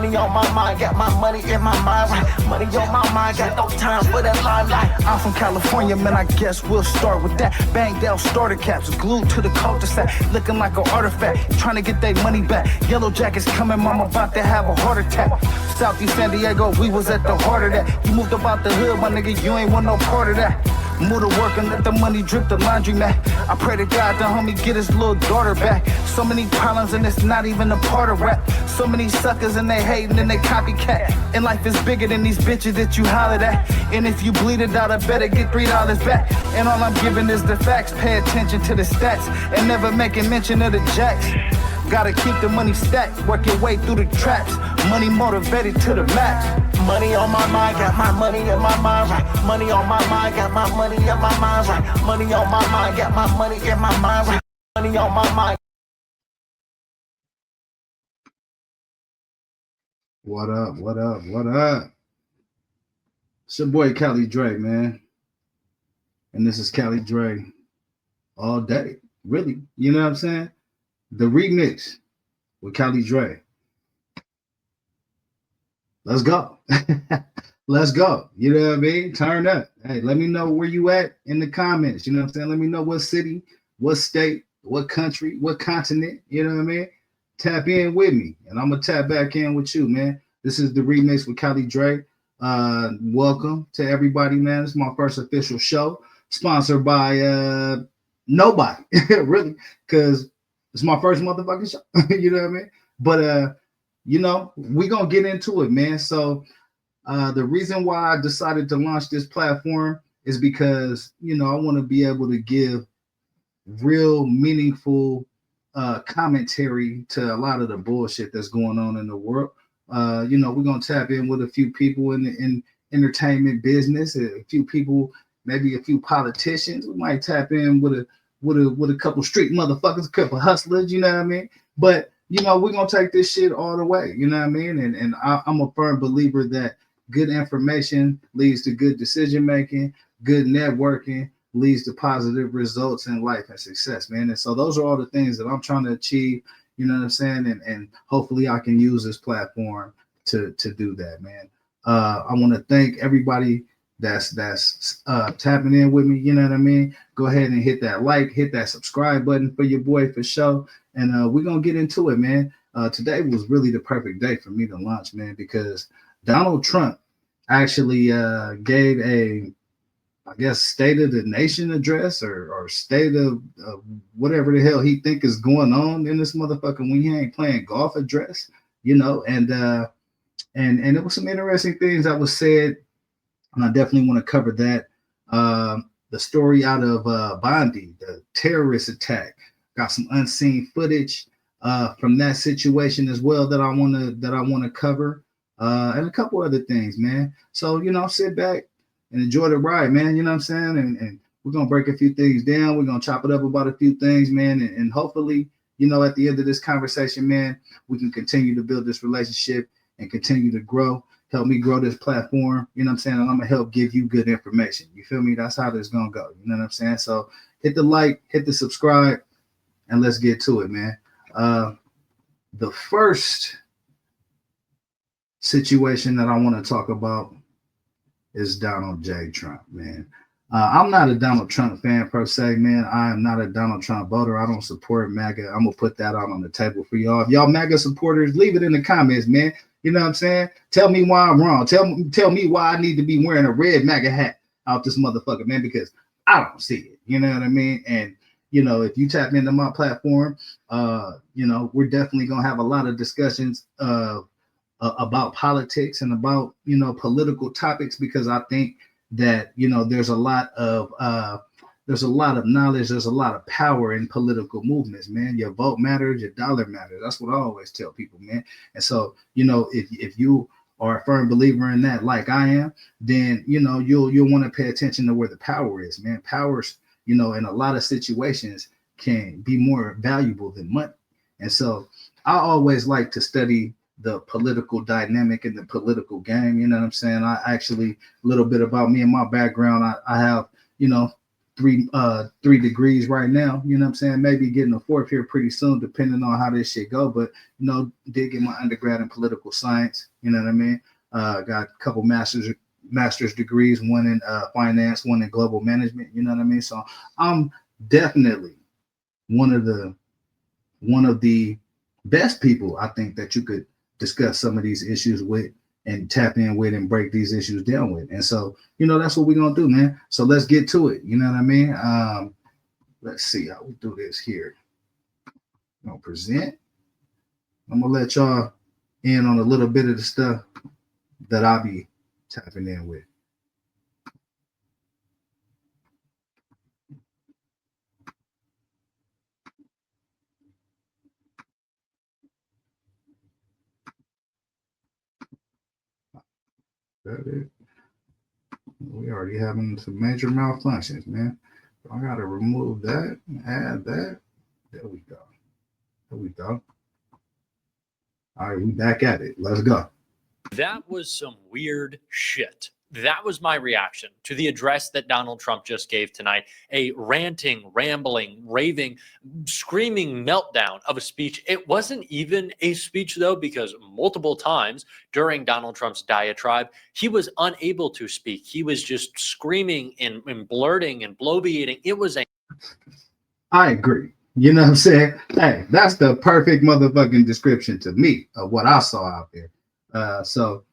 Money on my mind, got my money in my mind, right? Money on my mind, got no time for that limelight. I'm from California, man, I guess we'll start with that. Banged out starter caps, glued to the cul-de-sac, looking like an artifact, trying to get their money back. Yellow jackets coming, mom about to have a heart attack. Southeast San Diego, we was at the heart of that. You moved about the hood, my nigga, you ain't want no part of that. Move to work and let the money drip the laundry mat. I pray to God the homie get his little daughter back. So many problems and it's not even a part of rap. So many suckers and they hating and they copycat. And life is bigger than these bitches that you hollered at. And if you bleed it out, I better get $3 back. And all I'm giving is the facts. Pay attention to the stats and never making mention of the jacks. Gotta keep the money stacked, work your way through the traps. Money motivated to the max. Money on my mind, got my money in my mind, right? Money on my mind, got my money in my mind, right? Money on my mind, got my money in my mind, right? Money on my mind. What up, what up, what up? It's your boy Cali Dre, man. And this is Cali Dre all day. Really, you know what I'm saying? The remix with Cali Dre. Let's go. Let's go. You know what I mean? Turn up. Hey, let me know where you at in the comments. You know what I'm saying? Let me know what city, what state, what country, what continent. You know what I mean? Tap in with me, and I'm gonna tap back in with you, man. This is the remix with Cali Dre. Welcome to everybody, man. It's my first official show, sponsored by nobody, really, because it's my first motherfucking show. You know what I mean? But you know, we're gonna get into it, man. So the reason why I decided to launch this platform is because, you know, I want to be able to give real meaningful commentary to a lot of the bullshit that's going on in the world. You know, we're gonna tap in with a few people in the entertainment business, a few people, maybe a few politicians. We might tap in with a couple street motherfuckers, a couple hustlers, you know what I mean? But you know, we're gonna take this shit all the way, you know what I mean? And I'm a firm believer that good information leads to good decision making, good networking leads to positive results in life and success, man. And so those are all the things that I'm trying to achieve, you know what I'm saying? And hopefully I can use this platform to do that, man. I want to thank everybody that's tapping in with me, you know what I mean? Go ahead and hit that like, hit that subscribe button for your boy for sure. And we're going to get into it, man. Today was really the perfect day for me to launch, man, because Donald Trump actually gave a, I guess, State of the Nation address or state of whatever the hell he think is going on in this motherfucker when he ain't playing golf address, you know, and it was some interesting things that was said, and I definitely want to cover that. The story out of Bondi, the terrorist attack, got some unseen footage from that situation as well that I want to cover, and a couple other things, man. So, you know, sit back and enjoy the ride, man. You know what I'm saying? And we're gonna break a few things down. We're gonna chop it up about a few things, man. And hopefully, you know, at the end of this conversation, man, we can continue to build this relationship and continue to grow. Help me grow this platform. You know what I'm saying? And I'm gonna help give you good information. You feel me? That's how this is gonna go. You know what I'm saying? So hit the like, hit the subscribe, and let's get to it, man. The first situation that I want to talk about is Donald J. Trump, man. I'm not a Donald Trump fan per se, man. I am not a Donald Trump voter. I don't support MAGA. I'm gonna put that out on the table for y'all. If y'all MAGA supporters, leave it in the comments, man. You know what I'm saying? Tell me why I'm wrong. Tell me why I need to be wearing a red MAGA hat out this motherfucker, man, because I don't see it. You know what I mean? And you know, if you tap into my platform, you know, we're definitely gonna have a lot of discussions about politics and about, you know, political topics, because I think that, you know, there's a lot of knowledge, there's a lot of power in political movements, man. Your vote matters, your dollar matters. That's what I always tell people, man. And so, you know, if you are a firm believer in that, like I am, then, you know, you'll want to pay attention to where the power is, man. Power's, you know, in a lot of situations can be more valuable than money. And so I always like to study the political dynamic and the political game. You know what I'm saying? I actually, a little bit about me and my background, I have, you know, three degrees right now. You know what I'm saying? Maybe getting a fourth here pretty soon, depending on how this shit go. But did get my undergrad in political science. You know what I mean? Got a couple master's degrees, one in finance, one in global management. You know what I mean? So I'm definitely one of the best people I think that you could discuss some of these issues with and tap in with and break these issues down with. And so, that's what we're gonna do, man. So let's get to it. You know what I mean? Let's see how we do this here. I'm gonna present. I'm gonna let y'all in on a little bit of the stuff that I'll be tapping in with. That it. We already having some major malfunctions, man. I gotta remove that and add that. There we go. There we go. All right, we back at it. Let's go. That was some weird shit. That was my reaction to the address that Donald Trump just gave tonight. A ranting, rambling, raving, screaming meltdown of a speech. It wasn't even a speech, though, because multiple times during Donald Trump's diatribe, he was unable to speak. He was just screaming and blurting and bloviating. It was a... I agree. You know what I'm saying? Hey, that's the perfect motherfucking description to me of what I saw out there. So,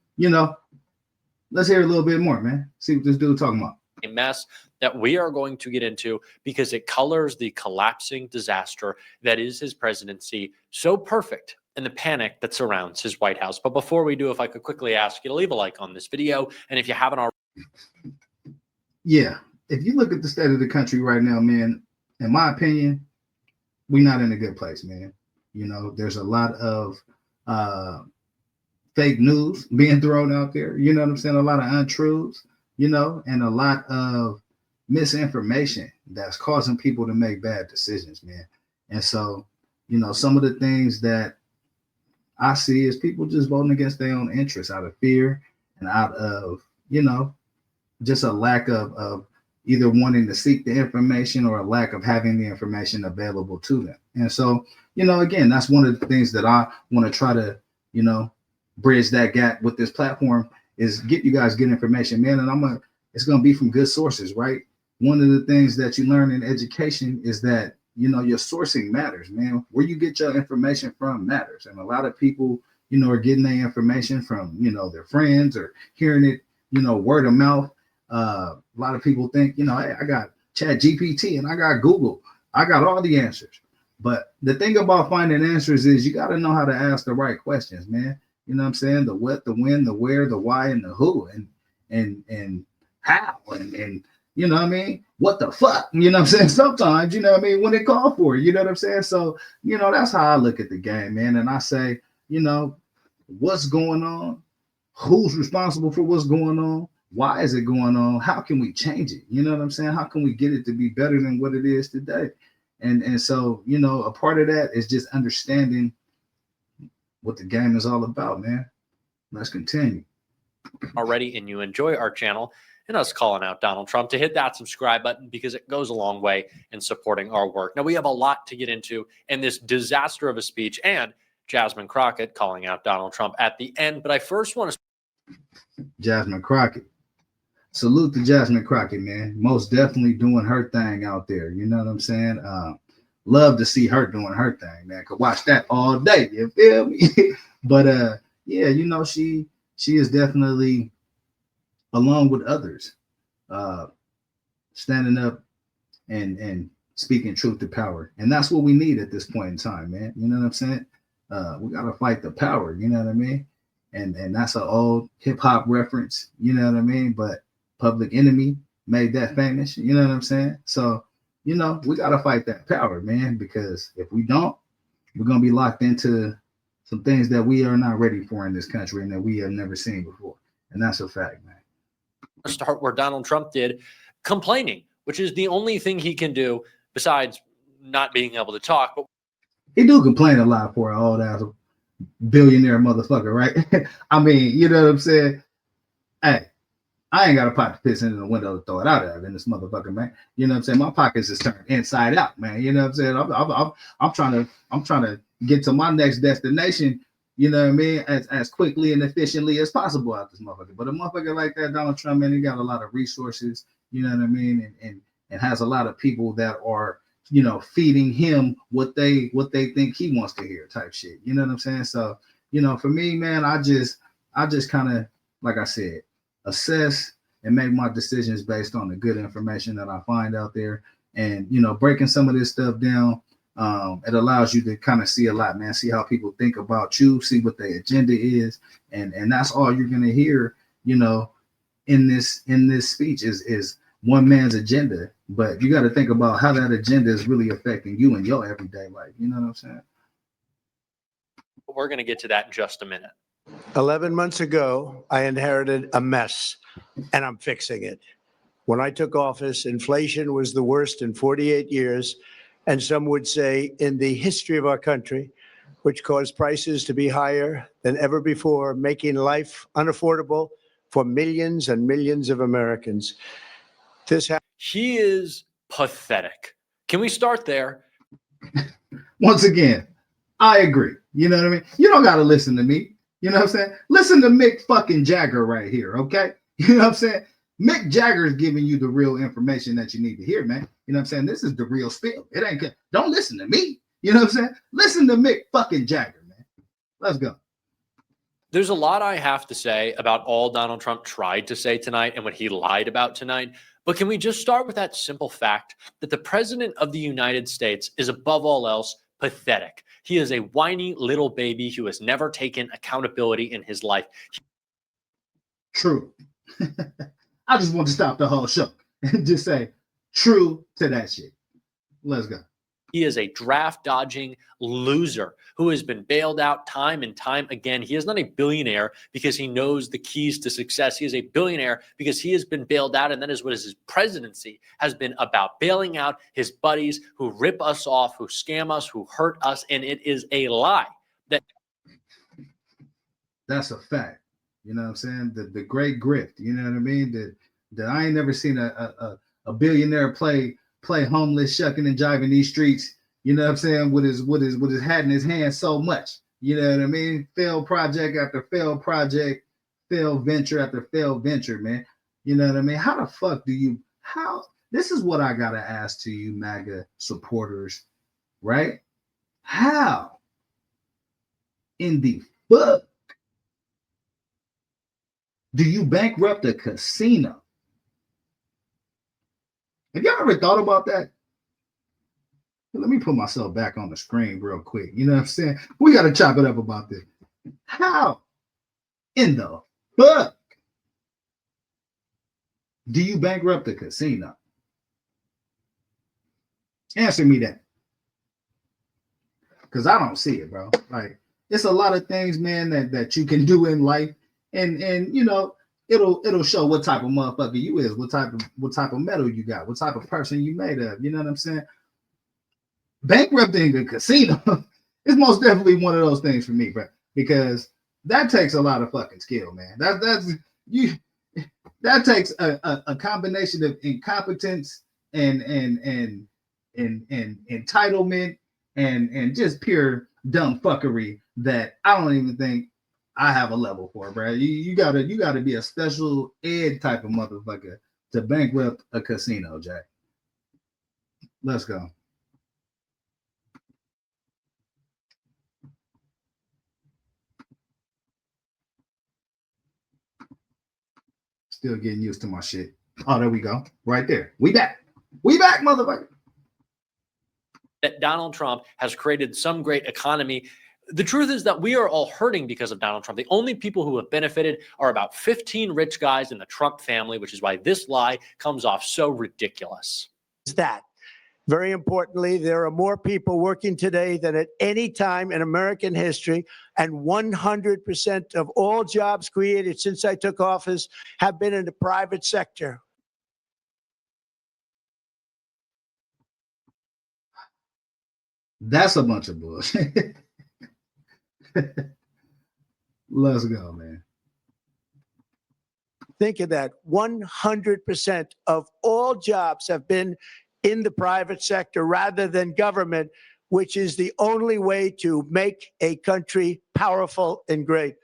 let's hear a little bit more, man. See what this dude talking about. A mess that we are going to get into because it colors the collapsing disaster that is his presidency so perfect and the panic that surrounds his White House. But before we do, if I could quickly ask you to leave a like on this video. And if you haven't already. Yeah. If you look at the state of the country right now, man, in my opinion, we're not in a good place, man. There's a lot of fake news being thrown out there. You know what I'm saying? A lot of untruths, and a lot of misinformation that's causing people to make bad decisions, man. And so, some of the things that I see is people just voting against their own interests out of fear and out of, just a lack of either wanting to seek the information or a lack of having the information available to them. And so, again, that's one of the things that I want to try to, bridge that gap with this platform is get you guys good information, man. And it's going to be from good sources, right? One of the things that you learn in education is that, your sourcing matters, man. Where you get your information from matters. And a lot of people, are getting their information from, their friends or hearing it, word of mouth. A lot of people think, hey, I got Chat GPT and I got Google. I got all the answers. But the thing about finding answers is you got to know how to ask the right questions, man. You know what I'm saying? The what, the when, the where, the why, and the who, and how, and you know what I mean? What the fuck? You know what I'm saying? Sometimes, you know what I mean, when they call for it, you know what I'm saying? So, that's how I look at the game, man. And I say, what's going on? Who's responsible for what's going on? Why is it going on? How can we change it? You know what I'm saying? How can we get it to be better than what it is today? And so, a part of that is just understanding what the game is all about, man. Let's continue. Already, and you enjoy our channel and us calling out Donald Trump, to hit that subscribe button because it goes a long way in supporting our work. Now, we have a lot to get into in this disaster of a speech and Jasmine Crockett calling out Donald Trump at the end. But I first want to... Jasmine Crockett. Salute to Jasmine Crockett, man. Most definitely doing her thing out there. You know what I'm saying? Love to see her doing her thing, man. Could watch that all day. You feel me? But yeah, she is definitely, along with others, standing up and speaking truth to power. And that's what we need at this point in time, man. You know what I'm saying? We gotta fight the power, you know what I mean? And that's an old hip-hop reference, you know what I mean? But Public Enemy made that famous, you know what I'm saying? So, we got to fight that power, man, because if we don't, we're going to be locked into some things that we are not ready for in this country and that we have never seen before. And that's a fact, man. Start where Donald Trump did, complaining, which is the only thing he can do besides not being able to talk. But he do complain a lot for an old ass billionaire motherfucker, right? I mean, you know what I'm saying? Hey, I ain't got a pot to piss in the window to throw it out of in this motherfucker, man. You know what I'm saying? My pockets is turned inside out, man. You know what I'm saying? I'm trying to get to my next destination. You know what I mean? As quickly and efficiently as possible out this motherfucker. But a motherfucker like that, Donald Trump, man, he got a lot of resources. You know what I mean? And has a lot of people that are, you know, feeding him what they think he wants to hear, type shit. You know what I'm saying? So, you know, for me, man, I just kind of, like I said, assess and make my decisions based on the good information that I find out there. And, you know, breaking some of this stuff down, it allows you to kind of see a lot, man. See how people think about you, see what their agenda is, and that's all you're gonna hear, you know, in this speech is one man's agenda. But you got to think about how that agenda is really affecting you in your everyday life. You know what I'm saying? We're going to get to that in just a minute. 11 months ago, I inherited a mess, and I'm fixing it. When I took office, inflation was the worst in 48 years, and some would say in the history of our country, which caused prices to be higher than ever before, making life unaffordable for millions and millions of Americans. He is pathetic. Can we start there? Once again, I agree. You know what I mean? You don't got to listen to me. You know what I'm saying? Listen to Mick fucking Jagger right here, okay? You know what I'm saying? Mick Jagger is giving you the real information that you need to hear, man. You know what I'm saying? This is the real spill. It ain't good. Don't listen to me. You know what I'm saying? Listen to Mick fucking Jagger, man. Let's go. There's a lot I have to say about all Donald Trump tried to say tonight and what he lied about tonight. But can we just start with that simple fact that the president of the United States is above all else pathetic? He is a whiny little baby who has never taken accountability in his life. True. I just want to stop the whole show and just say true to that shit. Let's go. He is a draft dodging loser who has been bailed out time and time again. He is not a billionaire because he knows the keys to success. He is a billionaire because he has been bailed out, and that is what his presidency has been about, bailing out his buddies who rip us off, who scam us, who hurt us, and it is a lie. That's a fact. You know what I'm saying? The great grift. You know what I mean? That I ain't never seen a billionaire play homeless, shucking and jiving these streets. You know what I'm saying? With his hat in his hand so much. You know what I mean? Failed project after failed project, failed venture after failed venture, man. You know what I mean? How the fuck do you? This is what I gotta ask to you, MAGA supporters, right? How in the fuck do you bankrupt a casino? Have y'all ever thought about that? Let me put myself back on the screen real quick. You know what I'm saying? We got to chop it up about this. How in the fuck do you bankrupt a casino? Answer me that. Because I don't see it, bro. Like, it's a lot of things, man, that you can do in life. And you know, it'll show what type of motherfucker you is, what type of metal you got, what type of person you made of. You know what I'm saying? Bankrupting a casino is most definitely one of those things for me, bro, because that takes a lot of fucking skill, man. That takes a combination of incompetence and entitlement and just pure dumb fuckery that I don't even think I have a level for, bro. You gotta be a special ed type of motherfucker to bankrupt a casino, Jack. Let's go. Still getting used to my shit. Oh, there we go. Right there. We back. We back, motherfucker. That Donald Trump has created some great economy. The truth is that we are all hurting because of Donald Trump. The only people who have benefited are about 15 rich guys in the Trump family, which is why this lie comes off so ridiculous. That. Very importantly, there are more people working today than at any time in American history, and 100% of all jobs created since I took office have been in the private sector. That's a bunch of bullshit. Let's go, man. Think of that. 100% of all jobs have been in the private sector rather than government, which is the only way to make a country powerful and great.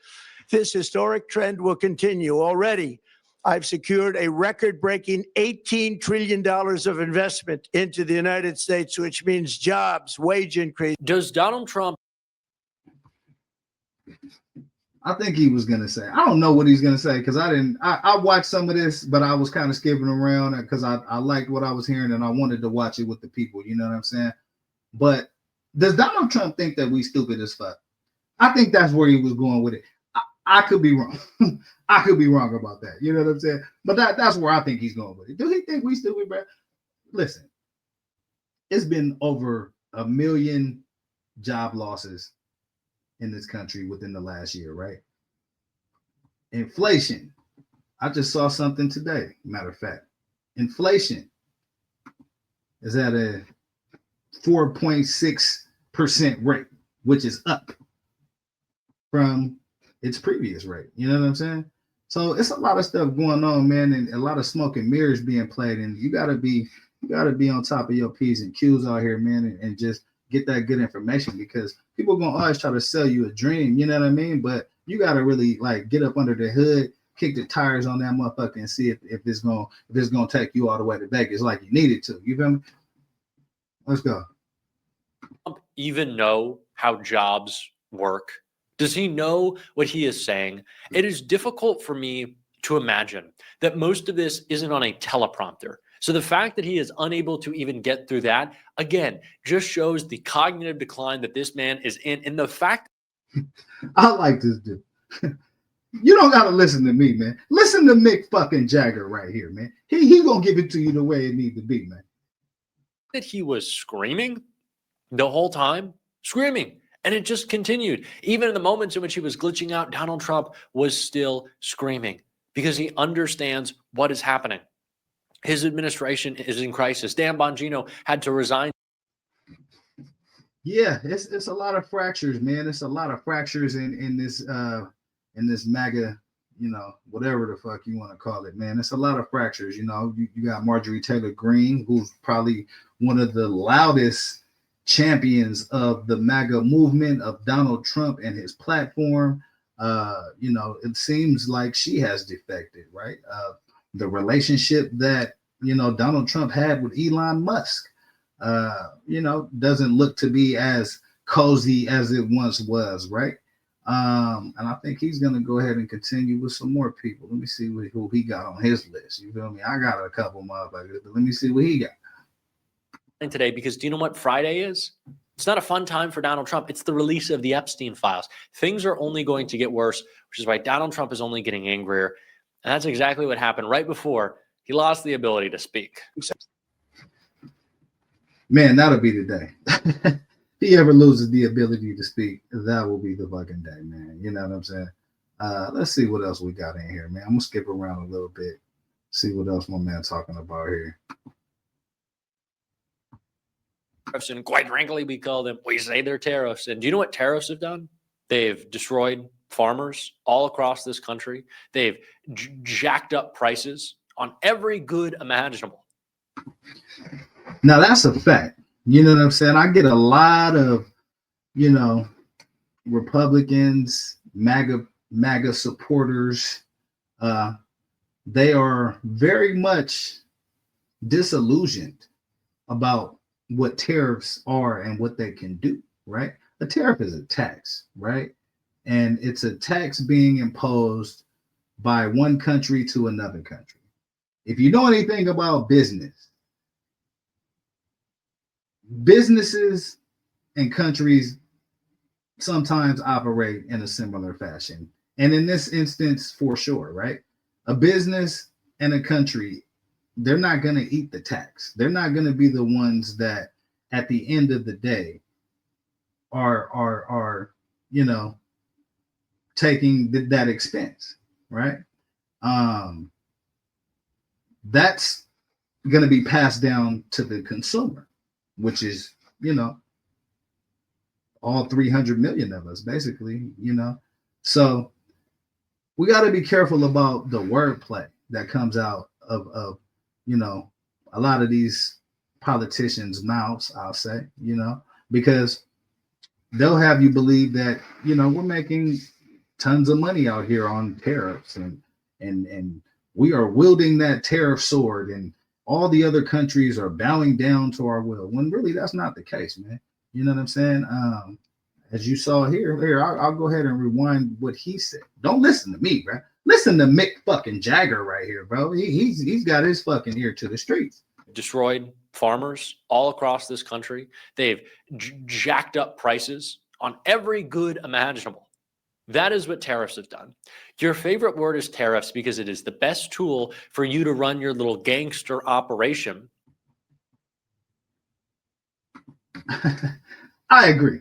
This historic trend will continue. Already, I've secured a record-breaking $18 trillion of investment into the United States, which means jobs, wage increase. Does Donald Trump? I think he was gonna say. I don't know what he's gonna say because I didn't. I watched some of this, but I was kind of skipping around because I liked what I was hearing and I wanted to watch it with the people. You know what I'm saying? But does Donald Trump think that we stupid as fuck? I think that's where he was going with it. I could be wrong. I could be wrong about that. You know what I'm saying? But that's where I think he's going with it. Do he think we stupid, bro? Listen, it's been over 1 million job losses in this country within the last year, right? Inflation. I just saw something today, matter of fact. Inflation is at a 4.6% rate, which is up from its previous rate. You know what I'm saying? So it's a lot of stuff going on, man, and a lot of smoke and mirrors being played. And you gotta be on top of your P's and Q's out here, man, and just get that good information because people are gonna always try to sell you a dream, you know what I mean? But you gotta really like get up under the hood, kick the tires on that motherfucker, and see if it's gonna take you all the way to Vegas like you needed to. You feel me? Let's go. Even know how jobs work? Does he know what he is saying? It is difficult for me to imagine that most of this isn't on a teleprompter. So the fact that he is unable to even get through that, again, just shows the cognitive decline that this man is in. And the fact I like this dude. You don't gotta listen to me, man. Listen to Mick fucking Jagger right here, man. He gonna give it to you the way it needs to be, man. that he was screaming the whole time, screaming. And it just continued. Even in the moments in which he was glitching out, Donald Trump was still screaming because he understands what is happening. His administration is in crisis. Dan Bongino had to resign. Yeah, it's a lot of fractures, man. It's a lot of fractures in this MAGA, you know, whatever the fuck you want to call it, man. It's a lot of fractures. You know, you got Marjorie Taylor Greene, who's probably one of the loudest champions of the MAGA movement, of Donald Trump and his platform. You know, it seems like she has defected, right? The relationship that, you know, Donald Trump had with Elon Musk, you know, doesn't look to be as cozy as it once was, right? And I think he's going to go ahead and continue with some more people. Let me see who he got on his list. You feel me? I got a couple motherfuckers, but let me see what he got. Today, because do you know what Friday is? It's not a fun time for Donald Trump. It's the release of the Epstein files. Things are only going to get worse, which is why Donald Trump is only getting angrier. And that's exactly what happened right before he lost the ability to speak. Man, that'll be the day. If he ever loses the ability to speak, that will be the fucking day, man. You know what I'm saying? Let's see what else we got in here, man. I'm gonna skip around a little bit, see what else my man talking about here. And quite frankly, we say they're tariffs. And do you know what tariffs have done? They've destroyed farmers all across this country. They've jacked up prices on every good imaginable. Now that's a fact. You know what I'm saying? I get a lot of, you know, Republicans, MAGA supporters. They are very much disillusioned about what tariffs are and what they can do, right? A tariff is a tax, right? And it's a tax being imposed by one country to another country. If you know anything about businesses and countries sometimes operate in a similar fashion. And in this instance, for sure, right? A business and a country, they're not going to eat the tax. They're not going to be the ones that at the end of the day are you know, taking that expense, right? That's going to be passed down to the consumer, which is, you know, all 300 million of us, basically, you know. So we got to be careful about the wordplay that comes out of you know, a lot of these politicians' mouths, I'll say, you know, because they'll have you believe that, you know, we're making tons of money out here on tariffs, and we are wielding that tariff sword, and all the other countries are bowing down to our will, when really that's not the case, man. You know what I'm saying? As you saw here, I'll go ahead and rewind what he said. Don't listen to me, bro. Listen to Mick fucking Jagger right here, bro. He's got his fucking ear to the streets. Destroyed farmers all across this country. They've jacked up prices on every good imaginable. That is what tariffs have done. Your favorite word is tariffs because it is the best tool for you to run your little gangster operation. I agree.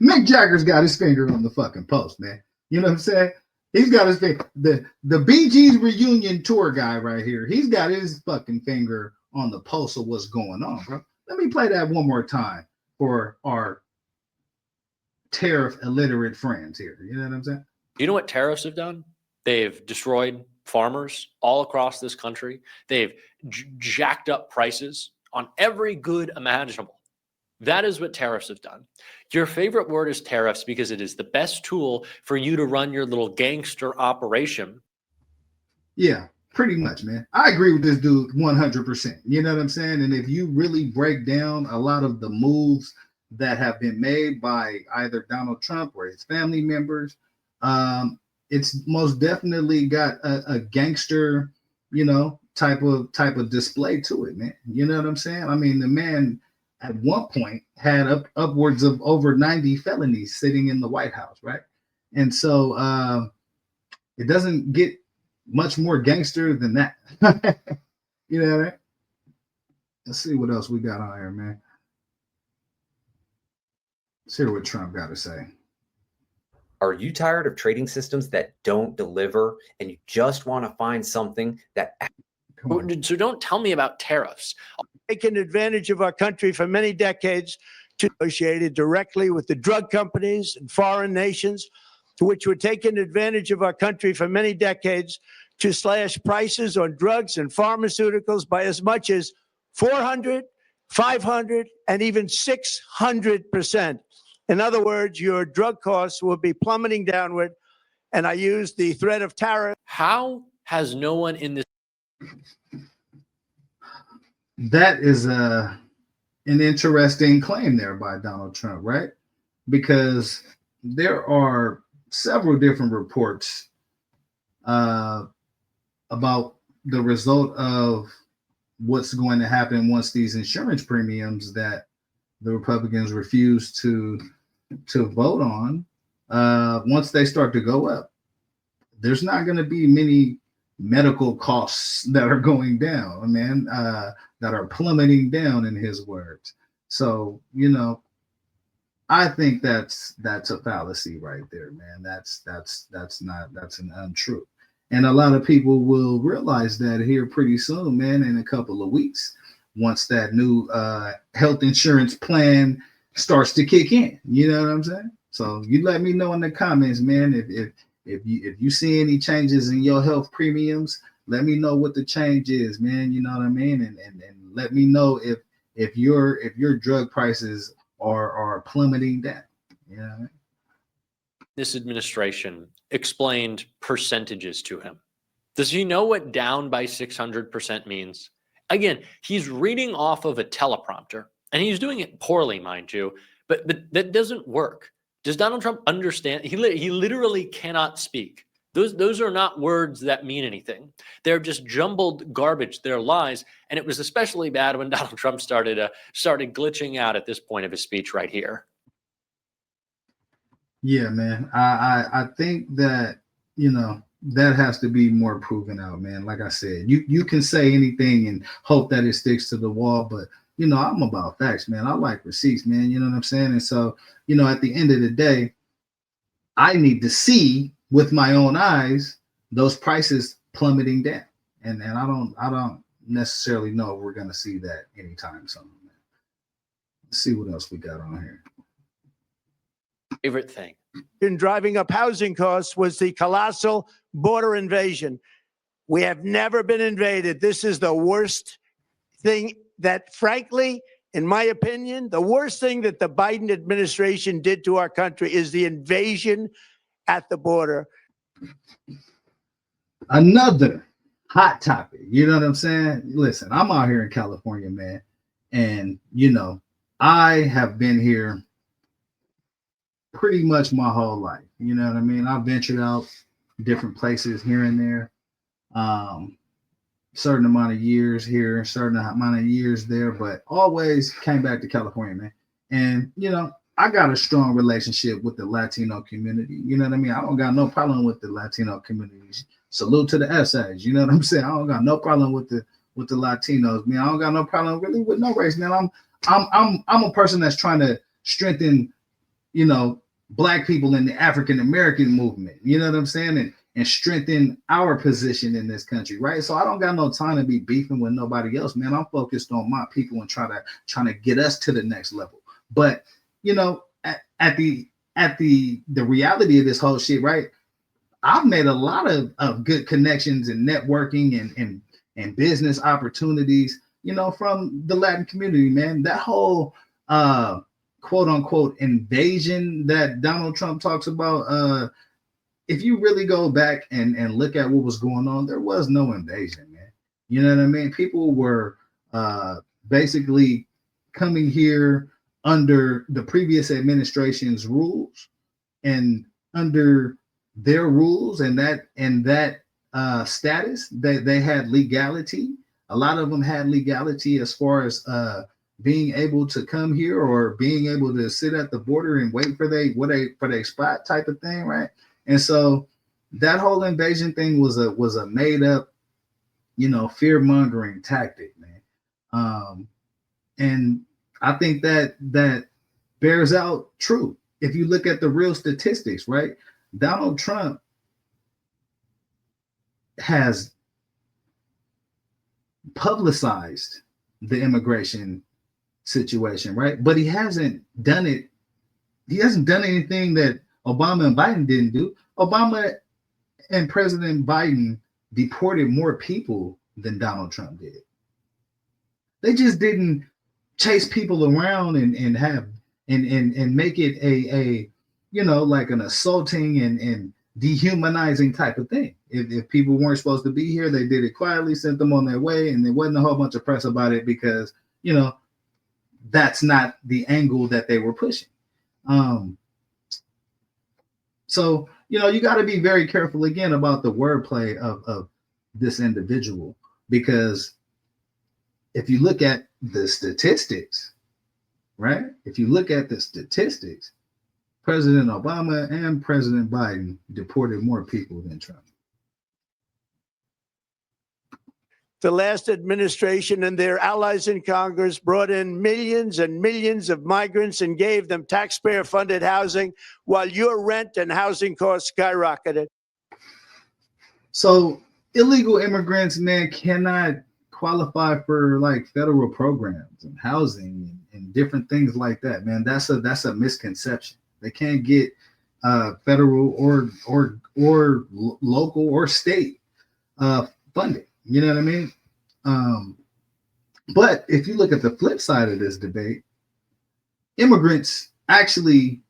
Mick Jagger's got his finger on the fucking post, man. You know what I'm saying? He's got his finger. The Bee Gees reunion tour guy right here. He's got his fucking finger on the pulse of what's going on, bro. Let me play that one more time for our tariff illiterate friends here. You know what I'm saying? You know what tariffs have done? They've destroyed farmers all across this country. They've jacked up prices on every good imaginable. That is what tariffs have done. Your favorite word is tariffs because it is the best tool for you to run your little gangster operation. Yeah, pretty much, man. I agree with this dude 100%. You know what I'm saying? And if you really break down a lot of the moves that have been made by either Donald Trump or his family members, it's most definitely got a gangster, you know, type of display to it, man. You know what I'm saying? I mean, the man at one point had upwards of over 90 felonies sitting in the White House, right? And so it doesn't get much more gangster than that. You know what I mean? Let's see what else we got on here, man. Let's hear what Trump got to say. Are you tired of trading systems that don't deliver and you just want to find something that... So don't tell me about tariffs. Taken advantage of our country for many decades to negotiate directly with the drug companies and foreign nations, to which were taking advantage of our country for many decades to slash prices on drugs and pharmaceuticals by as much as 400, 500, and even 600%. In other words, your drug costs will be plummeting downward. And I use the threat of tariff. How has no one in this... That is an interesting claim there by Donald Trump, right? Because there are several different reports about the result of what's going to happen once these insurance premiums that the Republicans refuse to vote on, once they start to go up. There's not going to be many medical costs that are going down, man, that are plummeting down, in his words. So, you know, I think that's a fallacy right there, man. That's an untruth. And a lot of people will realize that here pretty soon, man, in a couple of weeks, once that new health insurance plan starts to kick in. You know what I'm saying? So you let me know in the comments, man, if you see any changes in your health premiums, let me know what the change is, man. You know what I mean? And let me know if your drug prices are plummeting down. You know what I mean? This administration explained percentages to him. Does he know what down by 600% means? Again, he's reading off of a teleprompter, and he's doing it poorly, mind you, but that doesn't work. Does Donald Trump understand? He literally cannot speak. Those are not words that mean anything. They're just jumbled garbage. They're lies. And it was especially bad when Donald Trump started glitching out at this point of his speech right here. Yeah, man. I think that, you know, that has to be more proven out, man. Like I said, you can say anything and hope that it sticks to the wall, but you know, I'm about facts, man. I like receipts, man. You know what I'm saying? And so, you know, at the end of the day, I need to see with my own eyes those prices plummeting down. And I don't necessarily know if we're gonna see that anytime soon, man. Let's see what else we got on here. Favorite thing. in driving up housing costs was the colossal border invasion. We have never been invaded. This is the worst thing that, frankly, in my opinion, the worst thing that the Biden administration did to our country is the invasion at the border. Another hot topic. You know what I'm saying? Listen, I'm out here in California, man. And, you know, I have been here pretty much my whole life. You know what I mean? I've ventured out different places here and there. Certain amount of years here, certain amount of years there, but always came back to California, man. And, you know, I got a strong relationship with the Latino community. You know what I mean? I don't got no problem with the Latino community. Salute to the essays. You know what I'm saying? I don't got no problem with the Latinos, man. I don't got no problem really with no race, man. I'm a person that's trying to strengthen, you know, Black people in the African American movement. You know what I'm saying? And strengthen our position in this country, right? So I don't got no time to be beefing with nobody else, man. I'm focused on my people and trying to get us to the next level. But you know, at the reality of this whole shit, right? I've made a lot of good connections and networking and business opportunities, you know, from the Latin community, man. That whole quote unquote invasion that Donald Trump talks about, if you really go back and look at what was going on, there was no invasion, man. You know what I mean? People were basically coming here under the previous administration's rules and under their rules and that status, they had legality. A lot of them had legality as far as being able to come here or being able to sit at the border and wait for their spot type of thing, right? And so that whole invasion thing was a made up, you know, fear mongering tactic, man. And I think that bears out true. If you look at the real statistics, right? Donald Trump has publicized the immigration situation, right? But he hasn't done it. He hasn't done anything that Obama and Biden didn't do. Obama and President Biden deported more people than Donald Trump did. They just didn't chase people around and have and make it a you know, like an assaulting and dehumanizing type of thing. If people weren't supposed to be here, they did it quietly, sent them on their way, and there wasn't a whole bunch of press about it because, you know, that's not the angle that they were pushing. So, you know, you got to be very careful again about the wordplay of this individual, because if you look at the statistics, right? If you look at the statistics, President Obama and President Biden deported more people than Trump. The last administration and their allies in Congress brought in millions and millions of migrants and gave them taxpayer-funded housing while your rent and housing costs skyrocketed. So illegal immigrants, man, cannot qualify for like federal programs and housing and different things like that, man. That's a misconception. They can't get federal or local or state funding. You know what I mean? But if you look at the flip side of this debate, immigrants actually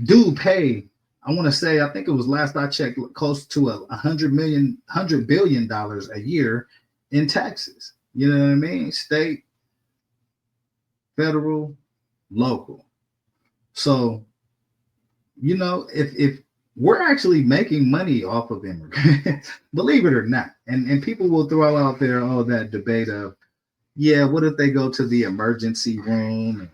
do pay. I want to say, I think it was last I checked, close to $100 billion a year in taxes. You know what I mean? State, federal, local. So, you know, if we're actually making money off of immigrants, believe it or not. And people will throw out there all that debate of, yeah, what if they go to the emergency room? And,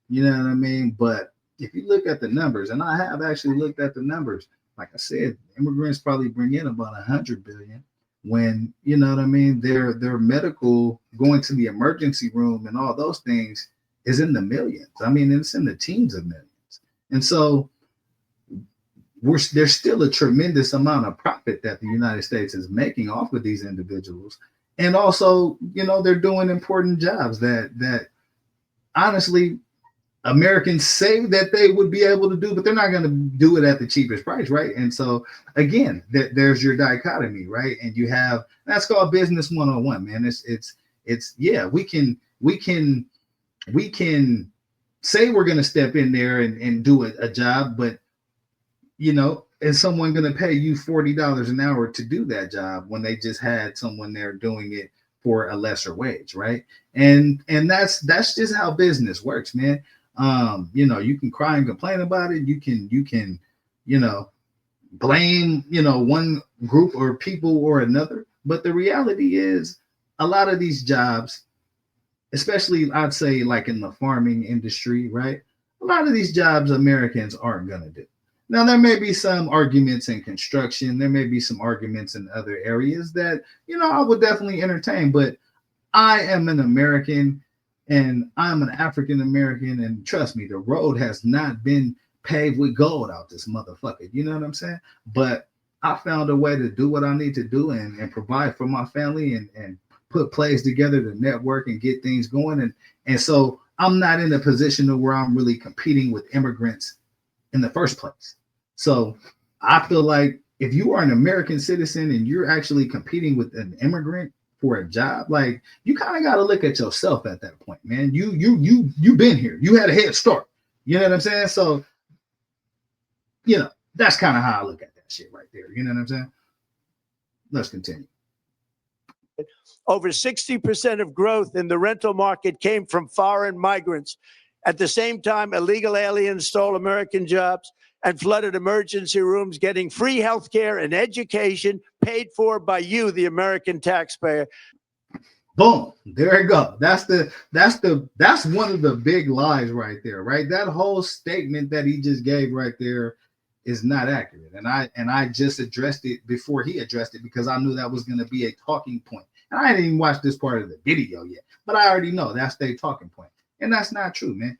you know what I mean? But if you look at the numbers, and I have actually looked at the numbers, like I said, immigrants probably bring in about 100 billion when, you know what I mean, their medical, going to the emergency room and all those things is in the millions. I mean, it's in the teens of millions. And so there's still a tremendous amount of profit that the United States is making off of these individuals. And also, you know, they're doing important jobs that honestly, Americans say that they would be able to do, but they're not going to do it at the cheapest price, right? And so again, there's your dichotomy, right? And you have, that's called business 101, man. It's yeah, we can say we're going to step in there and do a job, but you know, is someone going to pay you $40 an hour to do that job when they just had someone there doing it for a lesser wage, right? And that's just how business works, man. You know, you can cry and complain about it. You can, you know, blame, you know, one group or people or another. But the reality is a lot of these jobs, especially I'd say like in the farming industry, right? A lot of these jobs Americans aren't going to do. Now, there may be some arguments in construction. There may be some arguments in other areas that, you know, I would definitely entertain. But I am an American and I'm an African American. And trust me, the road has not been paved with gold out this motherfucker. You know what I'm saying? But I found a way to do what I need to do and provide for my family and put plays together to network and get things going. And so I'm not in a position where I'm really competing with immigrants in the first place. So I feel like if you are an American citizen and you're actually competing with an immigrant for a job, like you kind of got to look at yourself at that point, man. You've been here. You had a head start. You know what I'm saying? So, you know, that's kind of how I look at that shit right there. You know what I'm saying? Let's continue. Over 60% of growth in the rental market came from foreign migrants. At the same time, illegal aliens stole American jobs and flooded emergency rooms, getting free health care and education paid for by you, the American taxpayer. Boom. There you go. That's one of the big lies right there, right? That whole statement that he just gave right there is not accurate. And I just addressed it before he addressed it because I knew that was going to be a talking point. And I didn't even watch this part of the video yet, but I already know that's their talking point. And that's not true, man.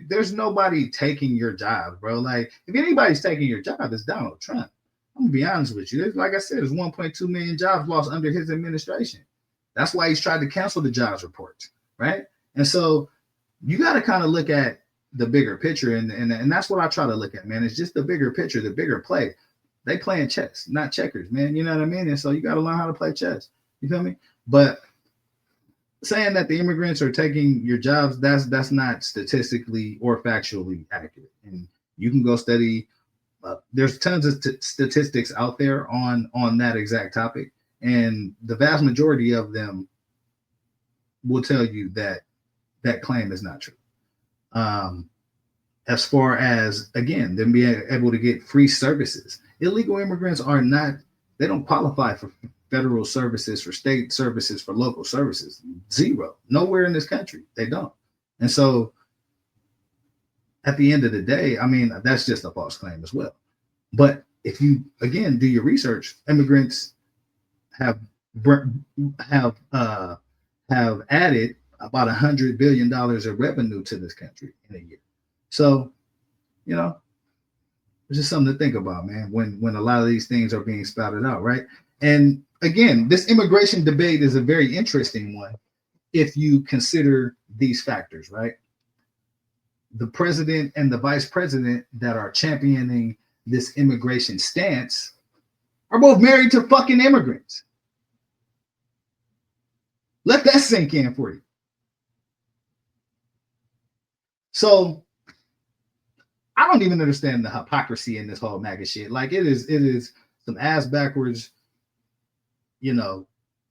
There's nobody taking your job, bro. Like if anybody's taking your job, it's Donald Trump. I'm gonna be honest with you. Like I said, there's 1.2 million jobs lost under his administration. That's why he's tried to cancel the jobs reports, right? And so you got to kind of look at the bigger picture, and that's what I try to look at, man. It's just the bigger picture, the bigger play. They playing chess, not checkers, man. You know what I mean? And so you got to learn how to play chess. You feel me? But saying that the immigrants are taking your jobs, that's not statistically or factually accurate. And you can go study. There's tons of statistics out there on that exact topic, and the vast majority of them will tell you that that claim is not true. As far as again them being able to get free services, illegal immigrants they don't qualify for federal services, for state services, for local services. Zero. Nowhere in this country. They don't. And so at the end of the day, I mean, that's just a false claim as well. But if you, again, do your research, immigrants have added about $100 billion of revenue to this country in a year. So, you know, it's just something to think about, man, when a lot of these things are being spouted out, right? And again, this immigration debate is a very interesting one if you consider these factors, right? The president and the vice president that are championing this immigration stance are both married to fucking immigrants. Let that sink in for you. So I don't even understand the hypocrisy in this whole MAGA shit. Like it is some ass backwards, you know,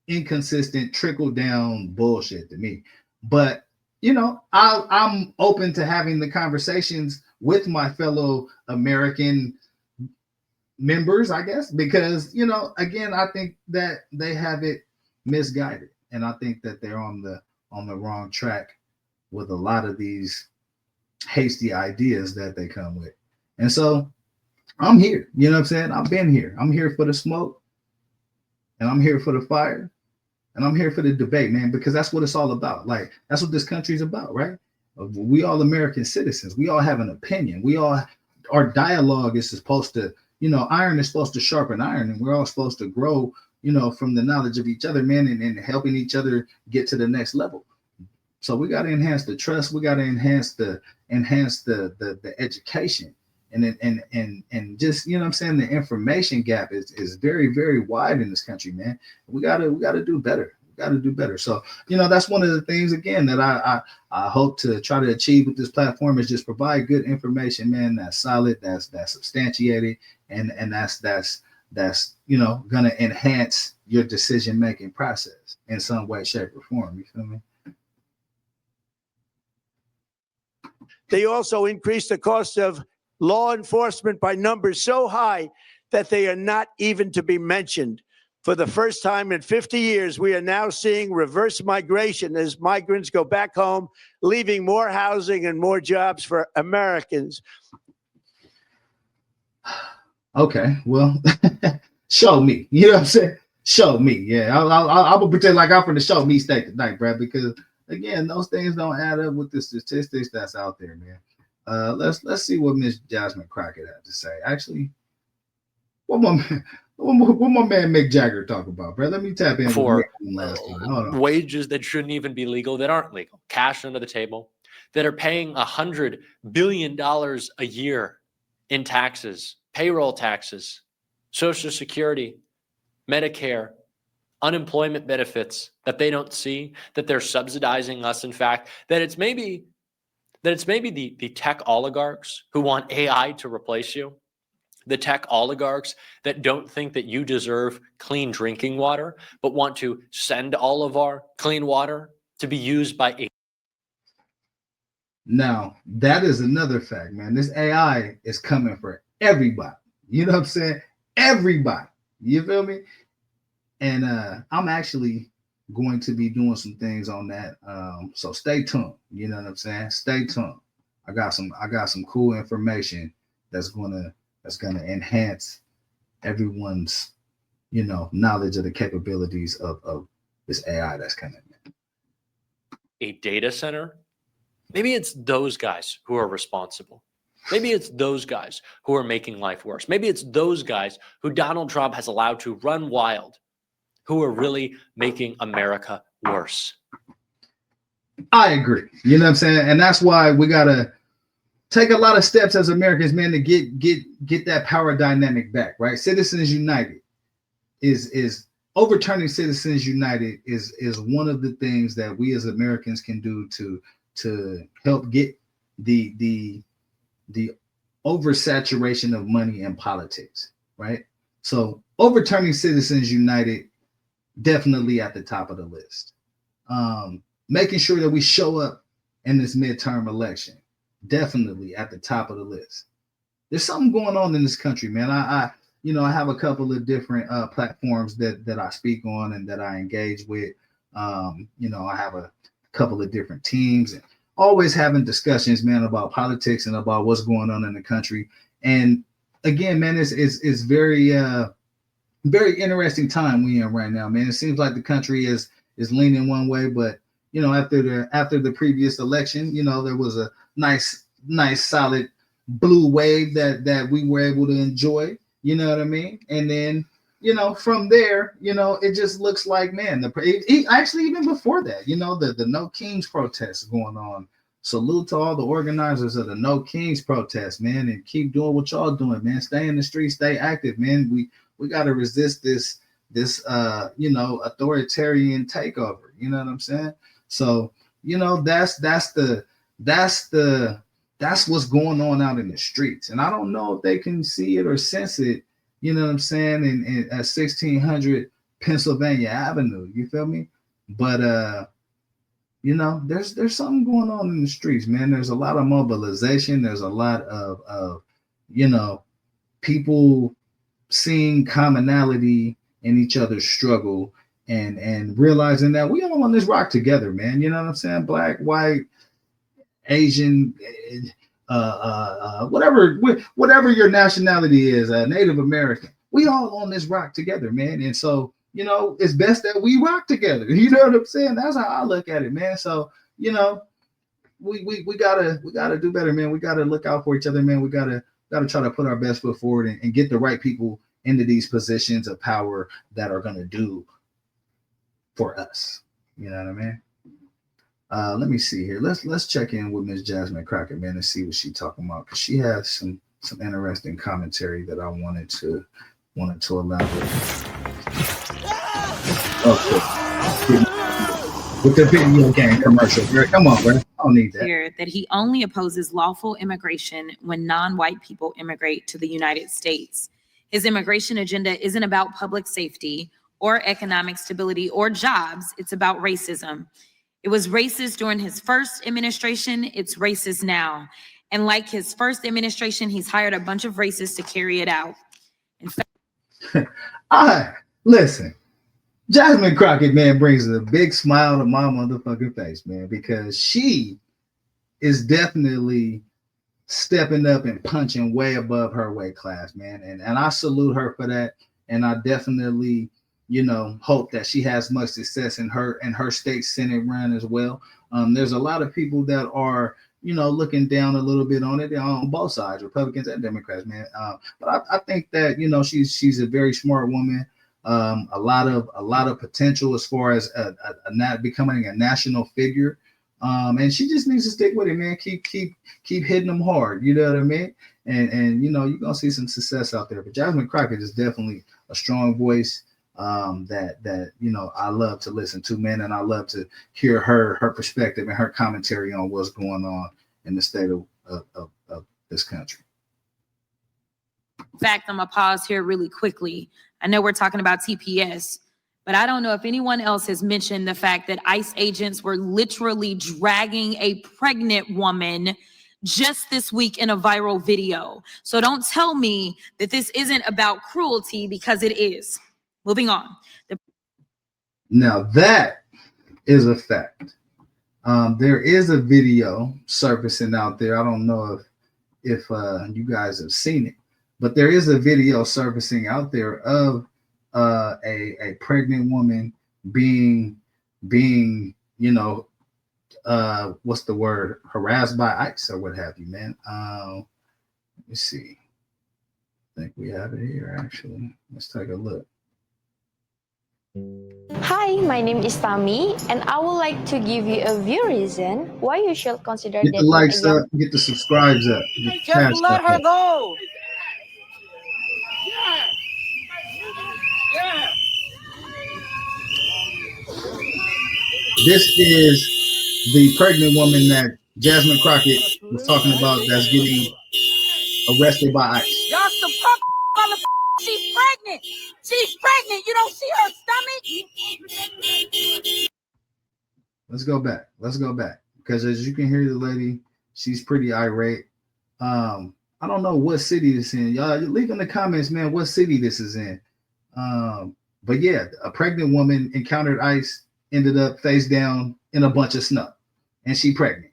inconsistent trickle down bullshit to me. But you know, I'm open to having the conversations with my fellow American members, I guess, because you know, again, I think that they have it misguided, and I think that they're on the wrong track with a lot of these hasty ideas that they come with. And so I'm here, you know what I'm saying? I've been here. I'm here for the smoke, and I'm here for the fire, and I'm here for the debate, man, because that's what it's all about. Like, that's what this country's about, right? We all American citizens. We all have an opinion. Our dialogue is supposed to, you know, iron is supposed to sharpen iron, and we're all supposed to grow, you know, from the knowledge of each other, man, and helping each other get to the next level. So we got to enhance the trust. We got to enhance the education, and just, you know what I'm saying, the information gap is very, very wide in this country, man. We gotta do better. We gotta do better. So, you know, that's one of the things again that I hope to try to achieve with this platform, is just provide good information, man, that's solid, that's substantiated, and that's you know, gonna enhance your decision making process in some way, shape, or form. You feel me? They also increased the cost of law enforcement by numbers so high that they are not even to be mentioned. For the first time in 50 years, we are now seeing reverse migration as migrants go back home, leaving more housing and more jobs for Americans. Okay, well, show me. You know what I'm saying? Show me. Yeah, I'm gonna pretend like I'm from the show me state tonight, Brad, because again, those things don't add up with the statistics that's out there, man. Let's see what Miss Jasmine Crockett had to say. Actually, what my man Mick Jagger talk about, Brad? Let me tap in For last time. Hold on. wages that shouldn't even be legal, that aren't legal, cash under the table, that are paying $100 billion a year in taxes, payroll taxes, Social Security, Medicare, unemployment benefits that they don't see, that they're subsidizing us. In fact, that it's maybe the tech oligarchs who want AI to replace you, the tech oligarchs that don't think that you deserve clean drinking water, but want to send all of our clean water to be used by a. Now, that is another fact, man. This AI is coming for everybody. You know what I'm saying? Everybody. You feel me? And I'm actually going to be doing some things on that. So stay tuned. You know what I'm saying? Stay tuned. I got some cool information that's gonna enhance everyone's, you know, knowledge of the capabilities of this AI that's coming. A data center. Maybe it's those guys who are responsible. Maybe it's those guys who are making life worse. Maybe it's those guys who Donald Trump has allowed to run wild, who are really making America worse. I agree. You know what I'm saying? And that's why we gotta take a lot of steps as Americans, man, to get that power dynamic back, right? Citizens United is overturning Citizens United is one of the things that we as Americans can do to help get the oversaturation of money in politics, right? So overturning Citizens United, definitely at the top of the list. Making sure that we show up in this midterm election, definitely at the top of the list. There's something going on in this country, man. I have a couple of different platforms that I speak on and that I engage with. I have a couple of different teams and always having discussions, man, about politics and about what's going on in the country. And again, man, it's very very interesting time we in right now, man. It seems like the country is leaning one way, but you know, after the previous election, you know, there was a nice solid blue wave that we were able to enjoy, you know what I mean? And then, you know, from there, you know, it just looks like, man, actually even before that, you know, the No Kings protests going on. Salute to all the organizers of the No Kings protest, man, and keep doing what y'all doing, man. Stay in the streets, stay active, man. We got to resist this authoritarian takeover. You know what I'm saying? So, you know, that's what's going on out in the streets. And I don't know if they can see it or sense it, you know what I'm saying, in at 1600 Pennsylvania Avenue. You feel me? But you know, there's something going on in the streets, man. There's a lot of mobilization. There's a lot of you know, people seeing commonality in each other's struggle and realizing that we all on this rock together, man. You know what I'm saying? Black, white, Asian, whatever your nationality is, Native American, we all on this rock together, man. And so, you know, it's best that we rock together. You know what I'm saying? That's how I look at it, man. So, you know, we gotta do better, man. We gotta look out for each other, man. We gotta try to put our best foot forward and get the right people into these positions of power that are gonna do for us. You know what I mean? Let me see here. Let's check in with Miss Jasmine Crockett, man, and see what she's talking about, because she has some interesting commentary that I wanted to elaborate. Okay. With the video game commercial, bro. Come on, bro. I don't need that. Here that he only opposes lawful immigration when non-white people immigrate to the United States. His immigration agenda isn't about public safety or economic stability or jobs. It's about racism. It was racist during his first administration. It's racist now. And like his first administration, he's hired a bunch of racists to carry it out. In fact, Listen. Jasmine Crockett, man, brings a big smile to my motherfucking face, man, because she is definitely stepping up and punching way above her weight class, man. And I salute her for that. And I definitely, hope that she has much success in her state Senate run as well. There's a lot of people that are, looking down a little bit on it on both sides, Republicans and Democrats, man. But I think that, she's a very smart woman. A lot of potential as far as becoming a national figure, and she just needs to stick with it, man. Keep hitting them hard. You know what I mean? And you're gonna see some success out there. But Jasmine Crockett is definitely a strong voice that I love to listen to, man, and I love to hear her perspective and her commentary on what's going on in the state of this country. In fact, I'm gonna pause here really quickly. I know we're talking about TPS, but I don't know if anyone else has mentioned the fact that ICE agents were literally dragging a pregnant woman just this week in a viral video. So don't tell me that this isn't about cruelty, because it is. Moving on. Now that is a fact. There is a video surfacing out there. I don't know if you guys have seen it, but there is a video surfacing out there of a pregnant woman being what's the word, harassed by ICE or what have you, man. Let me see. I think we have it here, actually. Let's take a look. Hi, my name is Tami, and I would like to give you a few reasons why you should consider Get the likes up, get the subscribes up. Just let her go. This is the pregnant woman that Jasmine Crockett was talking about that's getting arrested by ICE. Y'all some motherfucker. She's pregnant. She's pregnant. You don't see her stomach? Let's go back. Because as you can hear the lady, she's pretty irate. I don't know what city this is in. Y'all leave in the comments, man, what city this is in. But yeah, a pregnant woman encountered ICE, ended up face down in a bunch of snow, and she pregnant.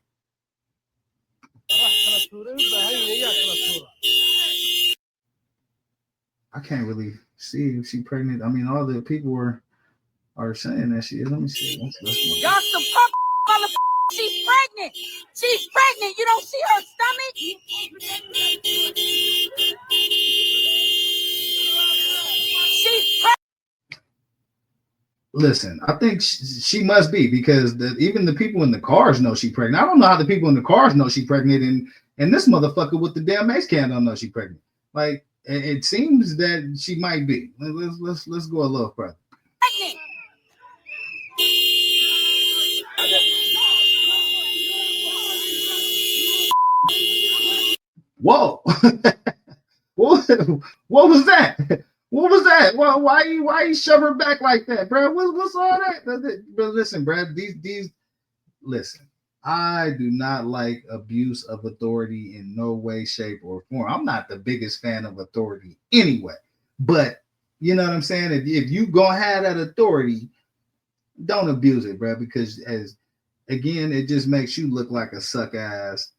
I can't really see if she's pregnant. I mean, all the people are saying that she is. Let me see. Y'all some motherfucker. She's pregnant. She's pregnant. You don't see her stomach? She's pregnant. Listen, I think she must be, because even the people in the cars know she's pregnant. I don't know how the people in the cars know she's pregnant, and this motherfucker with the damn mace can don't know she's pregnant. Like, it seems that she might be. Let's go a little further. Pregnant. Whoa! what was that? What was that? Well, why you shove her back like that, bro? What's all that? But listen, bro, listen. I do not like abuse of authority in no way, shape, or form. I'm not the biggest fan of authority anyway. But you know what I'm saying? If you gonna have that authority, don't abuse it, bro. Because again, it just makes you look like a suck ass,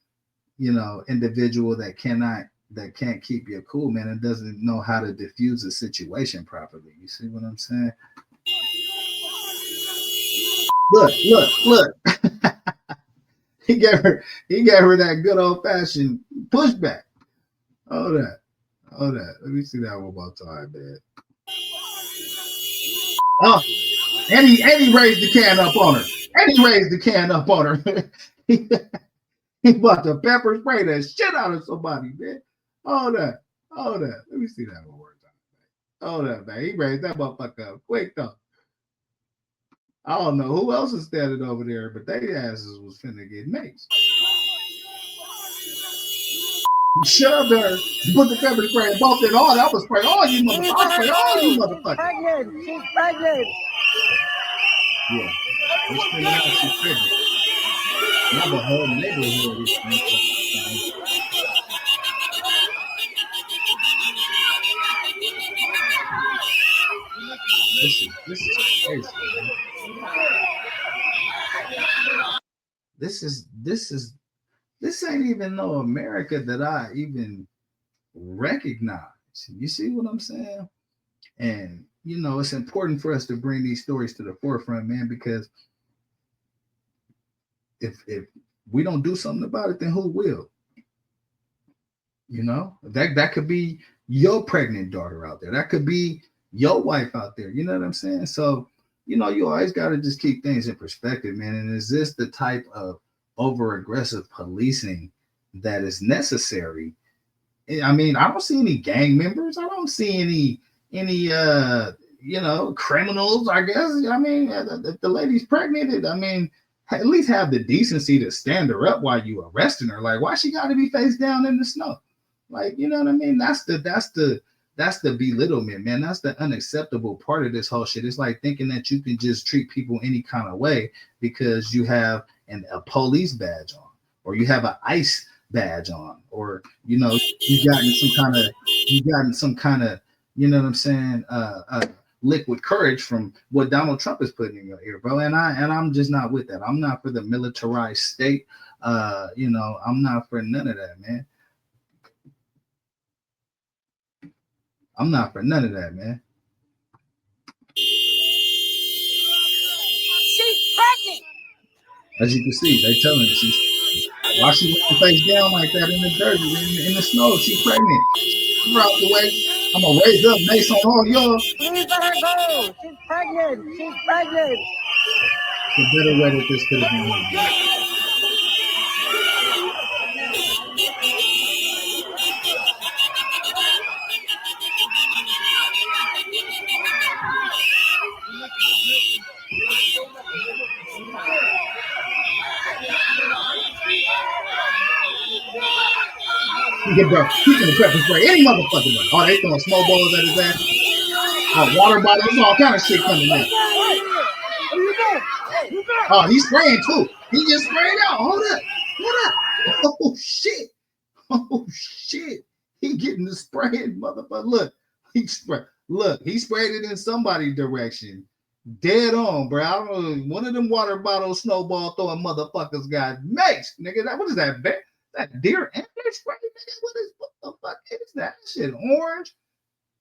individual that can't keep your cool, man, and doesn't know how to diffuse a situation properly. You see what I'm saying? Look. He gave her that good old fashioned pushback. Hold that. Let me see that one more time, man. Oh, and he raised the can up on her. And he raised the can up on her. He about to pepper spray the shit out of somebody, man. Hold that. Let me see that one more time. Hold that, man. He raised that motherfucker up quick, though. I don't know who else is standing over there, but they asses was finna get maced. Shoved her, put the pepper spray and bumped it all. That was spray all you motherfuckers. I spray all you motherfuckers. She's pregnant. Yeah. This thing out, she's pregnant. Now the whole neighborhood is this is crazy, man. This ain't even no America that I even recognize. You see what I'm saying? And you know, it's important for us to bring these stories to the forefront, man, because if we don't do something about it, then who will? You know, that could be your pregnant daughter out there. That could be your wife out there. You know what I'm saying? So, you know, you always got to just keep things in perspective, man. And is this the type of over aggressive policing that is necessary? I mean, I don't see any gang members. I don't see any you know, criminals, I guess. I mean, if the lady's pregnant, I mean, at least have the decency to stand her up while you arresting her. Like, why she got to be face down in the snow? Like, you know what I mean? That's the belittlement, man. That's the unacceptable part of this whole shit. It's like thinking that you can just treat people any kind of way because you have a police badge on, or you have an ICE badge on, or you know, you gotten some kind of, you know what I'm saying, liquid courage from what Donald Trump is putting in your ear, bro. And I'm just not with that. I'm not for the militarized state. You know, I'm not for none of that, man. I'm not for none of that, man. She's pregnant. As you can see, they telling her why she laying face down like that in the dirt, in the snow. She's pregnant. I'm out the way. I'm gonna raise up mace on all y'all. Please let her go. She's pregnant. She's pregnant. The better way that this could have been done. He can pepper spray any motherfucking way. Oh, they throwing snowballs at his ass. Oh, water bottles, all kind of shit coming out. Oh, he's spraying too. He just sprayed out. Hold up. Oh shit. He getting the spraying, motherfucker. Look, he sprayed it in somebody's direction. Dead on, bro. I don't know. One of them water bottle snowball throwing motherfuckers got maced, nigga. What is that? That deer antler spray, nigga? What the fuck is that shit? Orange?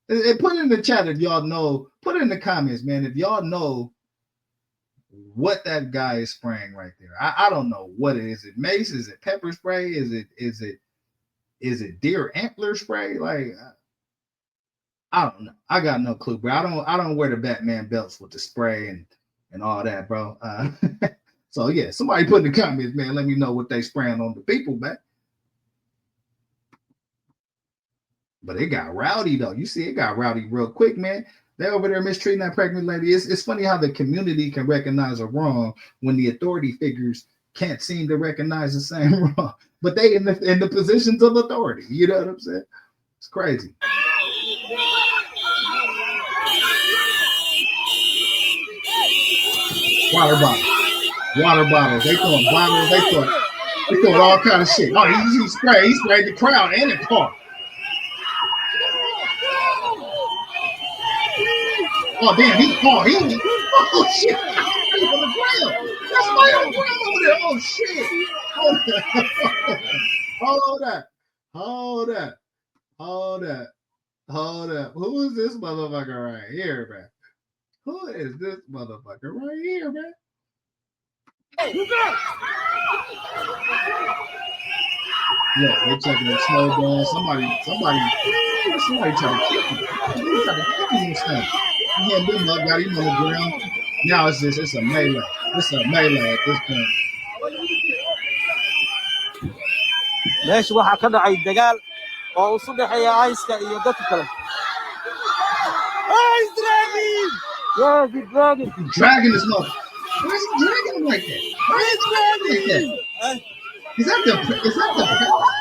And put it in the chat if y'all know. Put it in the comments, man. If y'all know what that guy is spraying right there. I don't know what it is. Is it mace? Is it pepper spray? Is it deer antler spray? Like, I don't know. I got no clue, bro. I don't wear the Batman belts with the spray and all that, bro. So yeah, somebody put in the comments, man. Let me know what they spraying on the people, man. But it got rowdy though. You see, it got rowdy real quick, man. They over there mistreating that pregnant lady. It's funny how the community can recognize a wrong when the authority figures can't seem to recognize the same wrong. But they in the positions of authority. You know what I'm saying? It's crazy. Water bottles. They throwing bottles. They throwing all kind of shit. Oh, he sprayed the crowd and the car. Oh damn, oh shit. He's on the ground. That's my own ground over there. Oh shit. Hold up. Who is this motherfucker right here, man? Who is this motherfucker right here, man? Look, they're checking the snowball. Somebody trying to kill me. Somebody trying to kill me and stuff. He had been up, got him on the ground. Now it's a melee. This a melee at this point. meesha waxaa ka dhacay dagaal oo isu dhexeeya Ice-ka iyo dadka kale. Ice dragging! Yes, he's dragging. He's dragging this mother. Why is he dragging him like that? Why is he dragging him like that? Is that the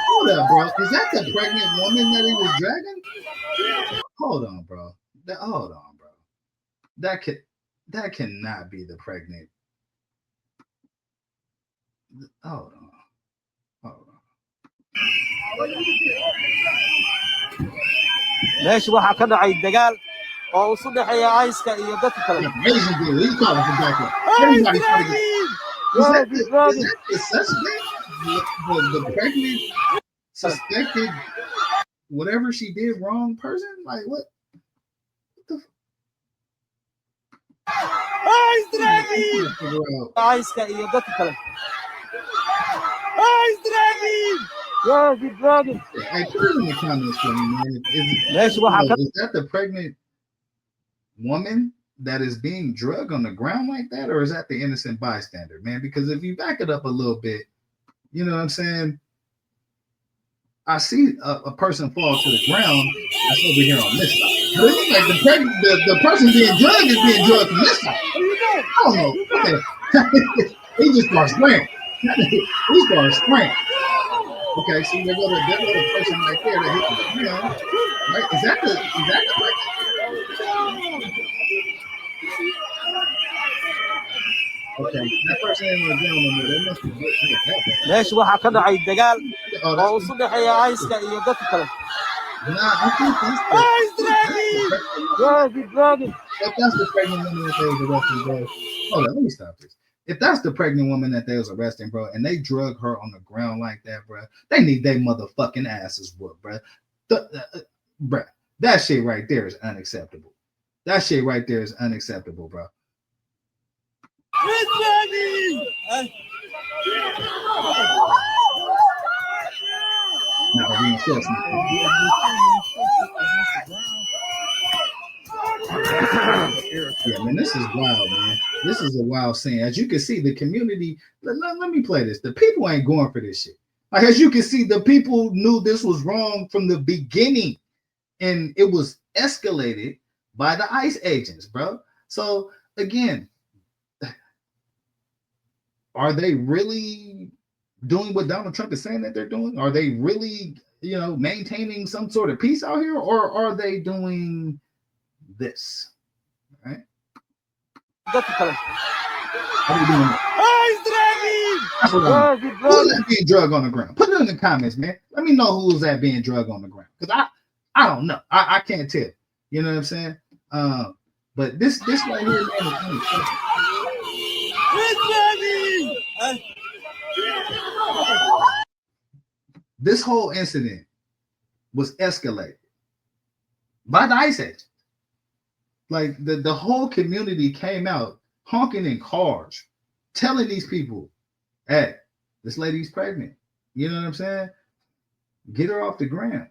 hold up, bro? Is that the pregnant woman that he was dragging? Hold on, bro. Hold on, bro. That cannot be the pregnant. Hold on. meesha waxaa ka dhacay dagaal oo isu dhexeeya Ice-ka iyo dadka kale. Amazing deal. He's calling for backup. Everybody's trying to get. Is that the suspect? The pregnant, suspected, whatever she did wrong person? Like what? Ice dragging! Ice-ka iyo dadka kale. Ice dragging! Yes, he's dragging. Hey, put it in the comments for me, man. Is that the pregnant woman that is being drugged on the ground like that, or is that the innocent bystander, man? Because if you back it up a little bit, you know what I'm saying? I see a person fall to the ground. That's over here on this side. But it looks like the person being drugged is being drugged from this side. I don't know. Okay. He just starts spraying. He starts spraying. Okay, see, there go the person right there that hit the ground. Right? Is that the person? Okay, that person ain't gonna down no more. They must be good. meesha waxaa ka dhacay dagaal oo isu dhexeeya Ice-ka iyo dadka kale. Nah, I think that's Yes, he's dragging. if that's the pregnant woman that they was arresting, bro. Hold on, let me stop this. If that's the pregnant woman that they was arresting, bro, and they drug her on the ground like that, bro, they need their motherfucking asses whooped, bro. Bro, that shit right there is unacceptable. That shit right there is unacceptable, bro. No, reinforcement. Yeah, man, this is wild, man. This is a wild scene. As you can see, the community. Let me play this. The people ain't going for this shit. Like, as you can see, the people knew this was wrong from the beginning, and it was escalated by the ICE agents, bro. So again, are they really doing what Donald Trump is saying that they're doing? Are they really, maintaining some sort of peace out here, or are they doing this? Right? What are you doing? Who's that being drugged on the ground? Put it in the comments, man. Let me know who's that being drugged on the ground, because I don't know. I can't tell. You know what I'm saying? But this right here, man, is this whole incident was escalated by the ICE agents. Like the whole community came out honking in cars, telling these people, hey, this lady's pregnant. You know what I'm saying? Get her off the ground.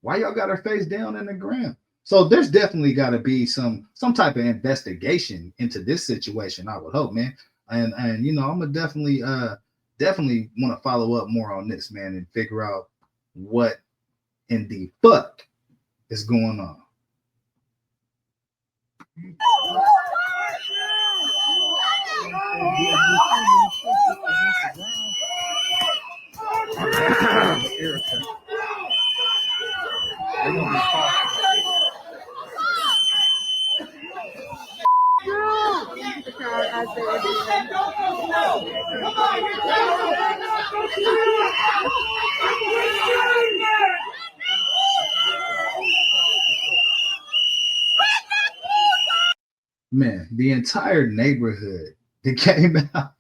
Why y'all got her face down in the ground? So there's definitely got to be some type of investigation into this situation, I would hope, man. And I'm gonna definitely want to follow up more on this, man, and figure out what in the fuck is going on. Man, the entire neighborhood that came out.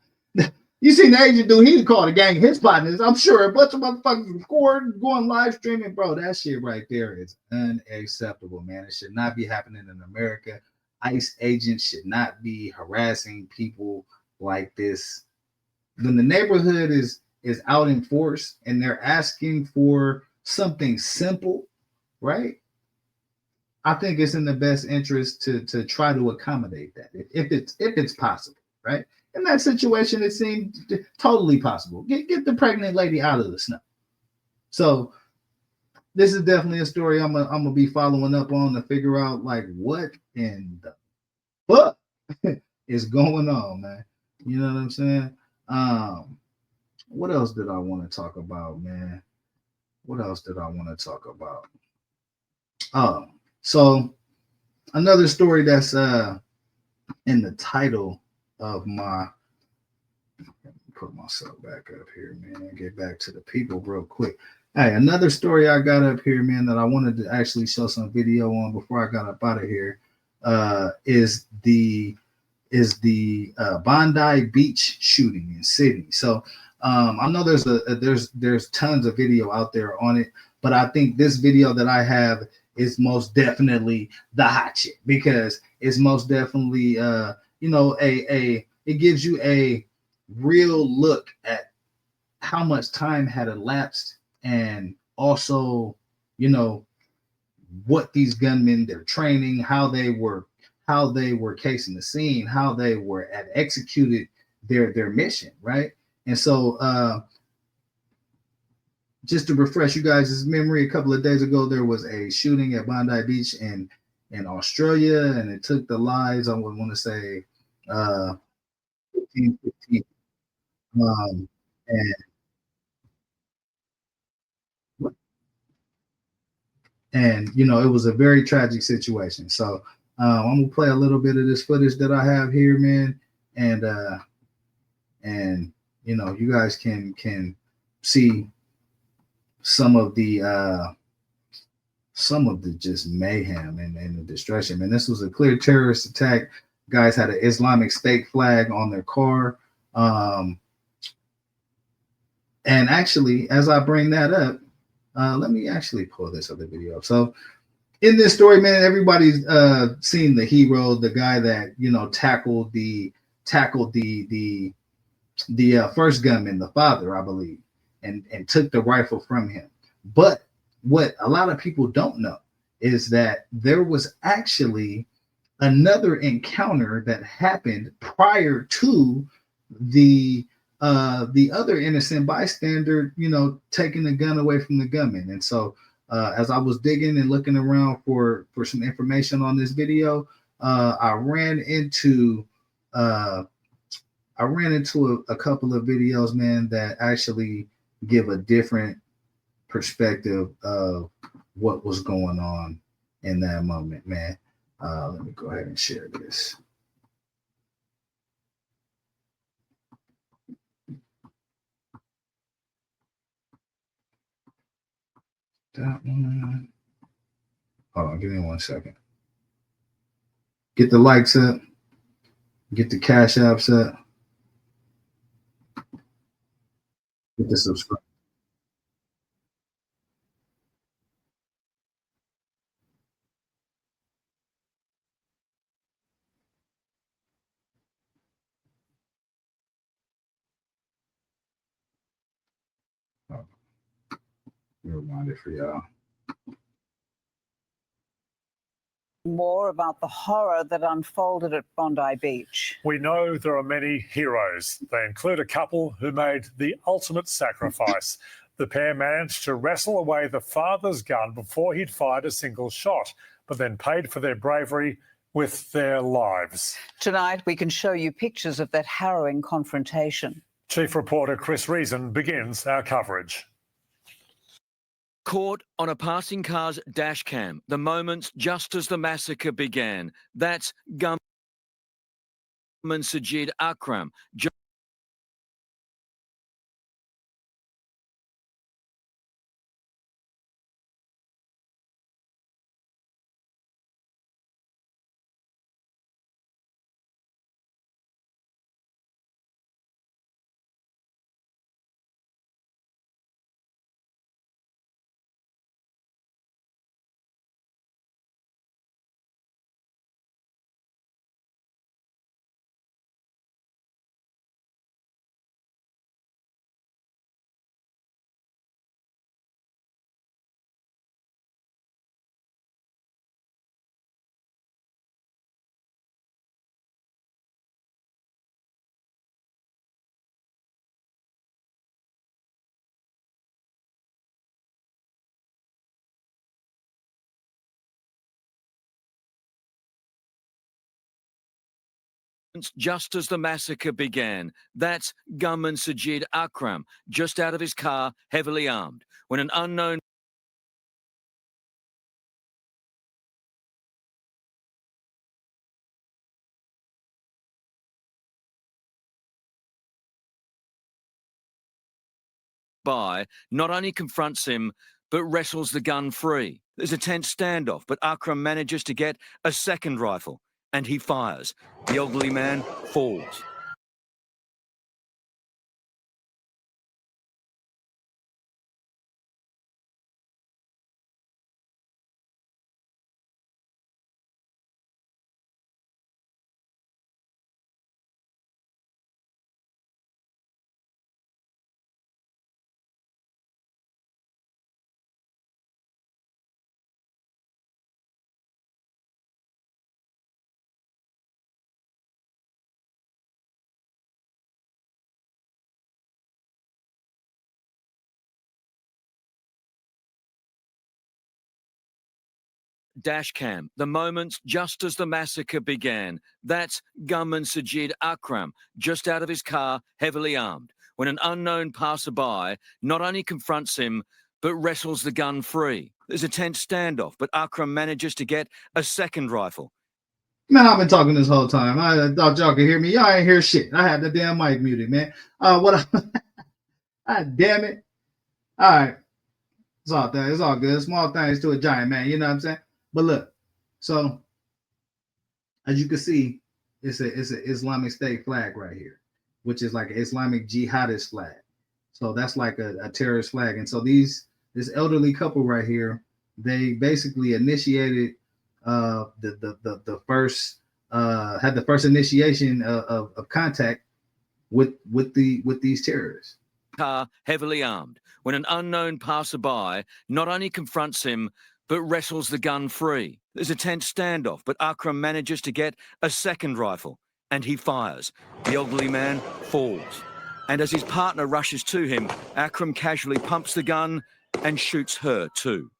You seen the agent dude, he called the gang his partners. I'm sure a bunch of motherfuckers recording, going live streaming. Bro, that shit right there is unacceptable, man. It should not be happening in America. ICE agents should not be harassing people like this. When the neighborhood is out in force and they're asking for something simple, right? I think it's in the best interest to try to accommodate that if it's possible, right? in that situation, it seemed totally possible. Get the pregnant lady out of the snow. So this is definitely a story I'm gonna be following up on to figure out like what in the fuck is going on, man. You know what I'm saying? What else did I want to talk about, man? What else did I want to talk about? Oh, so another story that's in the title of my, put myself back up here, man, and get back to the people real quick. Hey, another story I got up here, man, that I wanted to actually show some video on before I got up out of here, is the Bondi Beach shooting in Sydney. So I know there's tons of video out there on it, but I think this video that I have is most definitely the hot shit because it's most definitely it gives you a real look at how much time had elapsed and also what these gunmen, their training, how they were casing the scene, how they were had executed their mission, right? And so just to refresh you guys' memory, a couple of days ago there was a shooting at Bondi Beach in Australia, and it took the lives, I would want to say 15. And it was a very tragic situation. So I'm gonna play a little bit of this footage that I have here, man, and you guys can see some of the just mayhem and the destruction. Man, this was a clear terrorist attack. Guys had an Islamic State flag on their car. And actually, as I bring that up, let me actually pull this other video up. So in this story, man, everybody's seen the hero, the guy that tackled the first gunman, the father, I believe, and took the rifle from him. But what a lot of people don't know is that there was actually another encounter that happened prior to the other innocent bystander, taking the gun away from the gunman. And so as I was digging and looking around for some information on this video, I ran into a couple of videos, man, that actually give a different perspective of what was going on in that moment, man. Let me go ahead and share this. That one. Hold on, give me 1 second. Get the likes up. Get the cash apps up. Get the subscribe. Oh, rewind it for y'all. More about the horror that unfolded at Bondi Beach. We know there are many heroes. They include a couple who made the ultimate sacrifice. The pair managed to wrestle away the father's gun before he'd fired a single shot, but then paid for their bravery with their lives. Tonight, we can show you pictures of that harrowing confrontation. Chief Reporter Chris Reason begins our coverage. Caught on a passing car's dash cam, the moments just as the massacre began. That's gunman Sajid Akram. Just as the massacre began, that's gunman Sajid Akram, just out of his car, heavily armed, when an unknown by not only confronts him, but wrestles the gun free. There's a tense standoff, but Akram manages to get a second rifle, and he fires. The elderly man falls. Dashcam, the moments just as the massacre began. That's gunman Sajid Akram, just out of his car, heavily armed, when an unknown passerby not only confronts him, but wrestles the gun free. There's a tense standoff, but Akram manages to get a second rifle. Man, I've been talking this whole time. I thought y'all could hear me. Y'all ain't hear shit. I had the damn mic muted, man. God damn it. All right. It's all that. It's all good. Small things to a giant man. You know what I'm saying? But look, so as you can see, it's a Islamic State flag right here, which is like an Islamic jihadist flag. So that's like a terrorist flag. And so this elderly couple right here, they basically initiated the first had the first initiation of contact with these terrorists. Car heavily armed, when an unknown passerby not only confronts him, but wrestles the gun free. There's a tense standoff, but Akram manages to get a second rifle, and he fires. The elderly man falls. And as his partner rushes to him, Akram casually pumps the gun and shoots her too.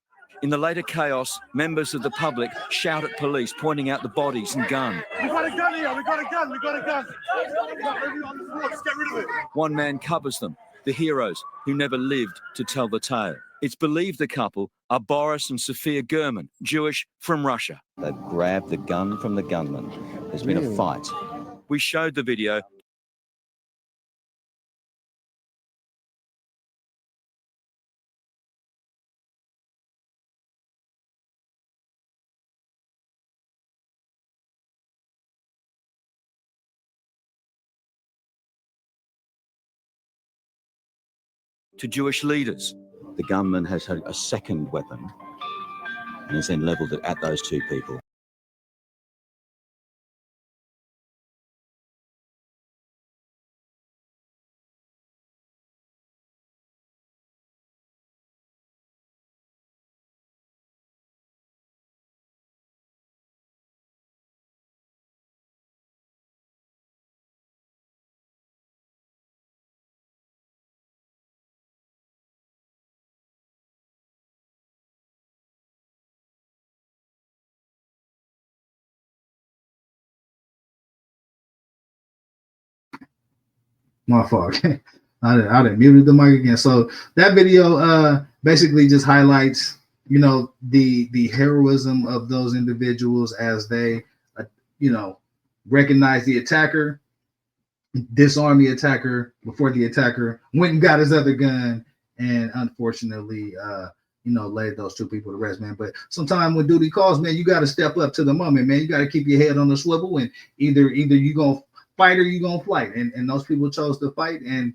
In the later chaos, members of the public shout at police, pointing out the bodies and gun. We got a gun here, we got a gun, we got a gun. On the floor, just get rid of it. One man covers them, the heroes who never lived to tell the tale. It's believed the couple are Boris and Sophia Gurman, Jewish from Russia. They've grabbed the gun from the gunman. There's been a fight. We showed the video to Jewish leaders. The gunman has had a second weapon and has then levelled it at those two people. My fault. I done muted the mic again. So that video basically just highlights, the heroism of those individuals as they, recognize the attacker, disarm the attacker before the attacker went and got his other gun, and unfortunately, laid those two people to rest, man. But sometimes when duty calls, man, you got to step up to the moment, man. You got to keep your head on the swivel, and either you gonna fight or you gonna flight, and those people chose to fight, and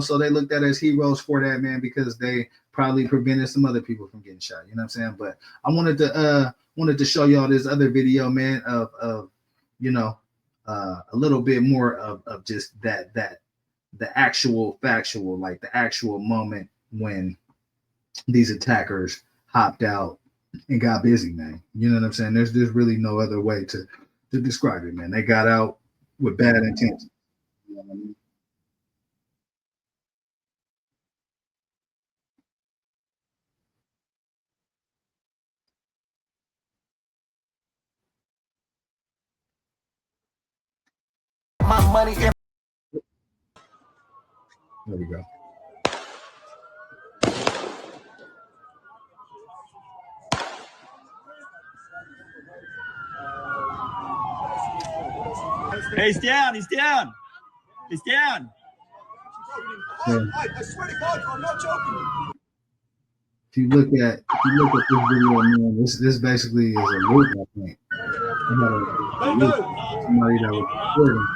so they looked at as heroes for that, man, because they probably prevented some other people from getting shot. You know what I'm saying? But I wanted to show y'all this other video, man, of a little bit more of just that the actual factual, like the actual moment when these attackers hopped out and got busy, man. You know what I'm saying? There's really no other way to describe it, man. They got out with bad intentions. You know what I mean? My money in There we go. Hey, he's down. He's down. He's down. Yeah. I swear to God, I'm not joking. If you look at this video, man, this basically is a loop, I think. Somebody that was recording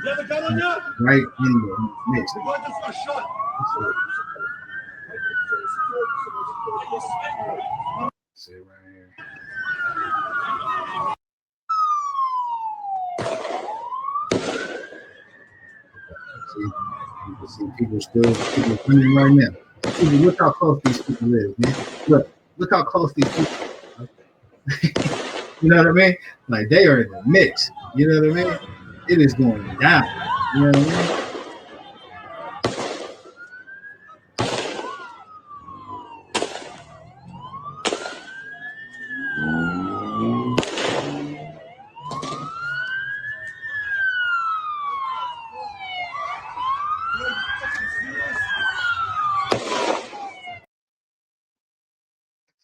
You have a gun on you? right in the mix. The guy just got shot. See it right here. See, you can see people coming right now. Look how close these people is, man. Look how close these people are. You know what I mean? Like they are in the mix. You know what I mean? It is going down. You know what I mean?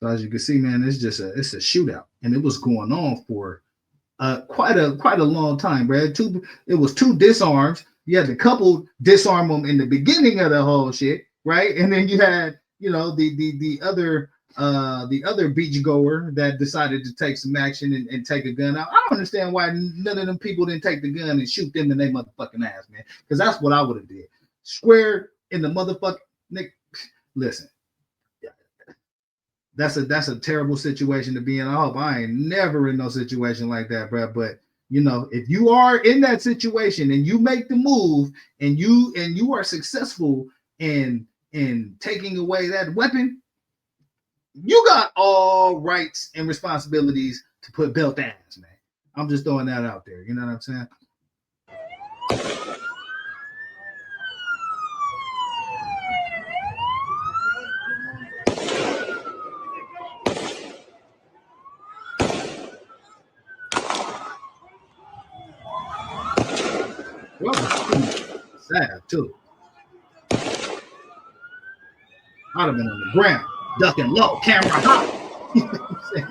So as you can see, man, it's a shootout, and it was going on for quite a long time, Brad. It was two disarms. You had the couple disarm them in the beginning of the whole shit, right? And then you had, the other beachgoer that decided to take some action and take a gun out. I don't understand why none of them people didn't take the gun and shoot them in their motherfucking ass, man. Because that's what I would have did. Square in the motherfucking Nick. Listen. That's a terrible situation to be in. I hope I ain't never in no situation like that, bro. But if you are in that situation and you make the move and you are successful in taking away that weapon, you got all rights and responsibilities to put belt ass, man. I'm just throwing that out there. You know what I'm saying? Well, sad too. I'd have been on the ground, ducking low, camera high. You know what I'm saying?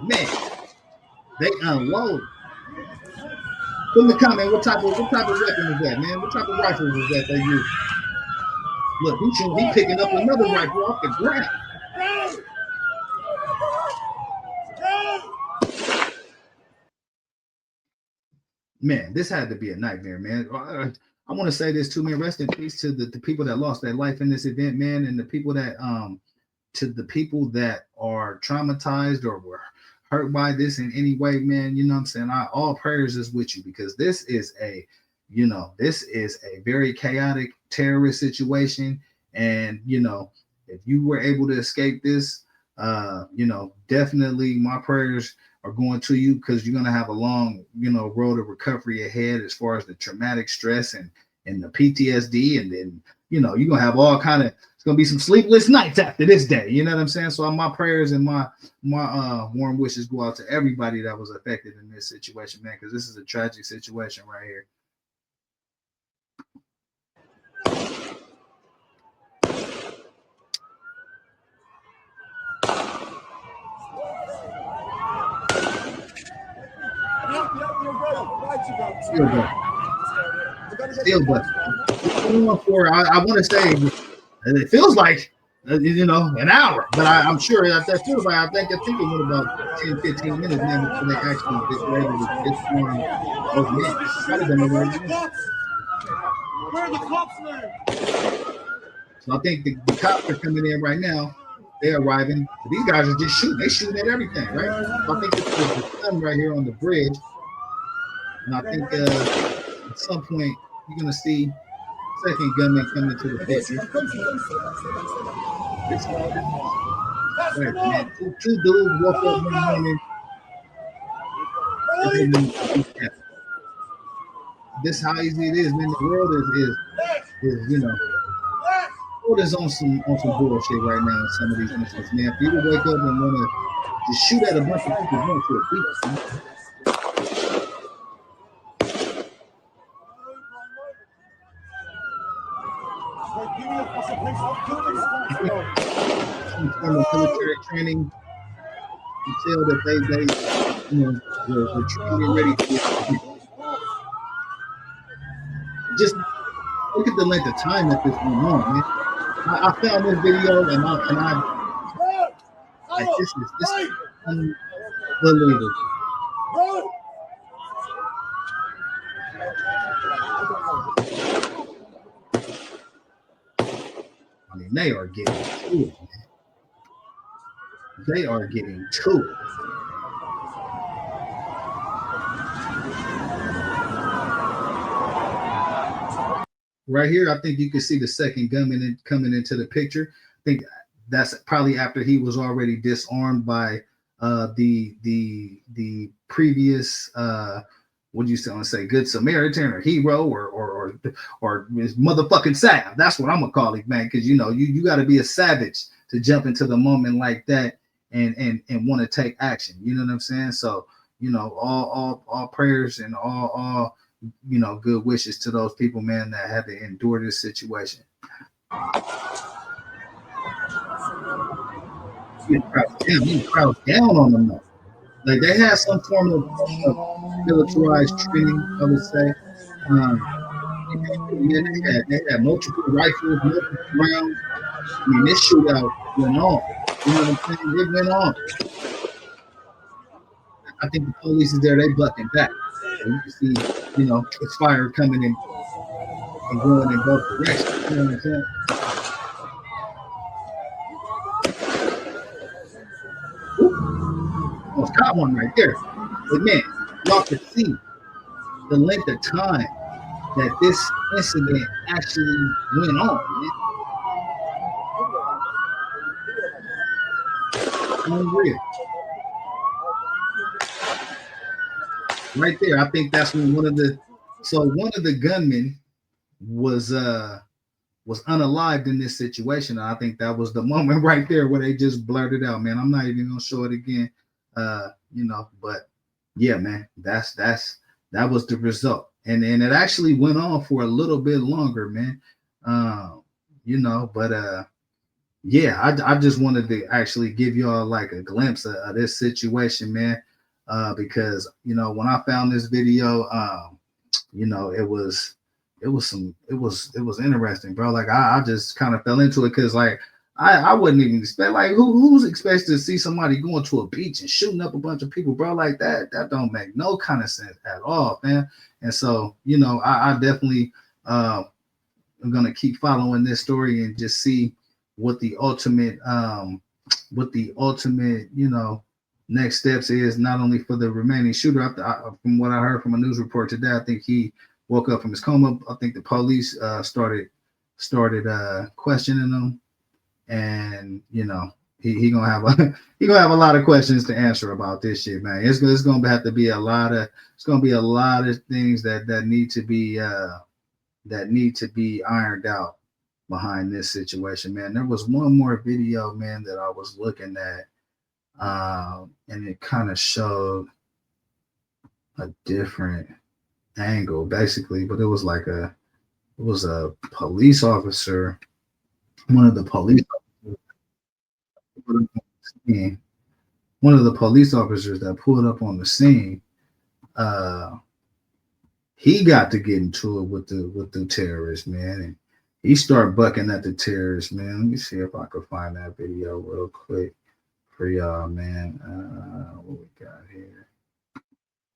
Man, they unload. Put in the comment what type of weapon is that, man? What type of rifle is that they use? Look, he picking up another rifle off the ground. Man, this had to be a nightmare, man. I want to say this too, man. Rest in peace to the people that lost their life in this event, man, and the people that to the people that are traumatized or were hurt by this in any way, man. You know what I'm saying? All prayers is with you, because this is a very chaotic terrorist situation, and if you were able to escape this, definitely my prayers are going to you, because you're going to have a long, road of recovery ahead as far as the traumatic stress and the PTSD. And then, you're going to have all kind of, it's going to be some sleepless nights after this day. You know what I'm saying? So my prayers and my warm wishes go out to everybody that was affected in this situation, man, because this is a tragic situation right here. Still, but I want to say it feels like an hour, but I'm sure that feels like I think it went about 10-15 minutes, man, before they actually were able to disarm those men. Where are the cops, man? So I think the cops are coming in right now. They're arriving. But these guys are just shooting. They're shooting at everything, right? So I think this is the sun right here on the bridge. And I think at some point you're gonna see second gunman come into the picture. Right, man. Two dudes woke up one morning. This is how easy it is, man. The world is the world is on some bullshit right now in some of these instances, man. If you wake up and want to just shoot at a bunch of people going to a beach, man. Some form of military training. You tell that they were trained and ready for it. Just look at the length of time that this went on, man. I found this video and like this is unbelievable. I mean, they are getting to it, man. They are getting to it. Right here, I think you can see the second gunman coming into the picture. I think that's probably after he was already disarmed by the previous what do you say, Good Samaritan or hero or his motherfucking Sav. That's what I'm gonna call it, man. Because you got to be a savage to jump into the moment like that and want to take action. You know what I'm saying? So all prayers and all good wishes to those people, man, that had to endure this situation. You crouch down on them, though. Like they had some form of militarized training, I would say. They had multiple rifles, multiple rounds. I mean, this shootout went on. You know what I'm saying? It went on. I think the police is there. They bucking back. So you can see, it's fire coming in and going in both directions. You know what I'm saying? Almost caught one right there. But man, y'all could see the length of time that this incident actually went on, man. Unreal. Right there, I think that's when one of the gunmen was unalived in this situation. And I think that was the moment right there where they just blurted out, man. I'm not even gonna show it again. But yeah, man, that was the result. And it actually went on for a little bit longer, man. Yeah, I just wanted to actually give y'all like a glimpse of this situation, man. Because when I found this video, it was interesting, bro. Like I just kind of fell into it because like I wouldn't even expect, like who's expected to see somebody going to a beach and shooting up a bunch of people, bro, like that don't make no kind of sense at all, man. And so I definitely am gonna keep following this story and just see what the ultimate next steps is, not only for the remaining shooter. From what I heard from a news report today, I think he woke up from his coma. I think the police started questioning him, and he gonna have a lot of questions to answer about this shit, man. It's gonna have to be a lot of things that need to be ironed out behind this situation, man. There was one more video, man, that I was looking at, and it kind of showed a different angle, basically, but it was a police officer, one of the police officers that pulled up on the scene. He got to get into it with the terrorists, man, and he started bucking at the terrorists, man. Let me see if I could find that video real quick for y'all, man. What we got here?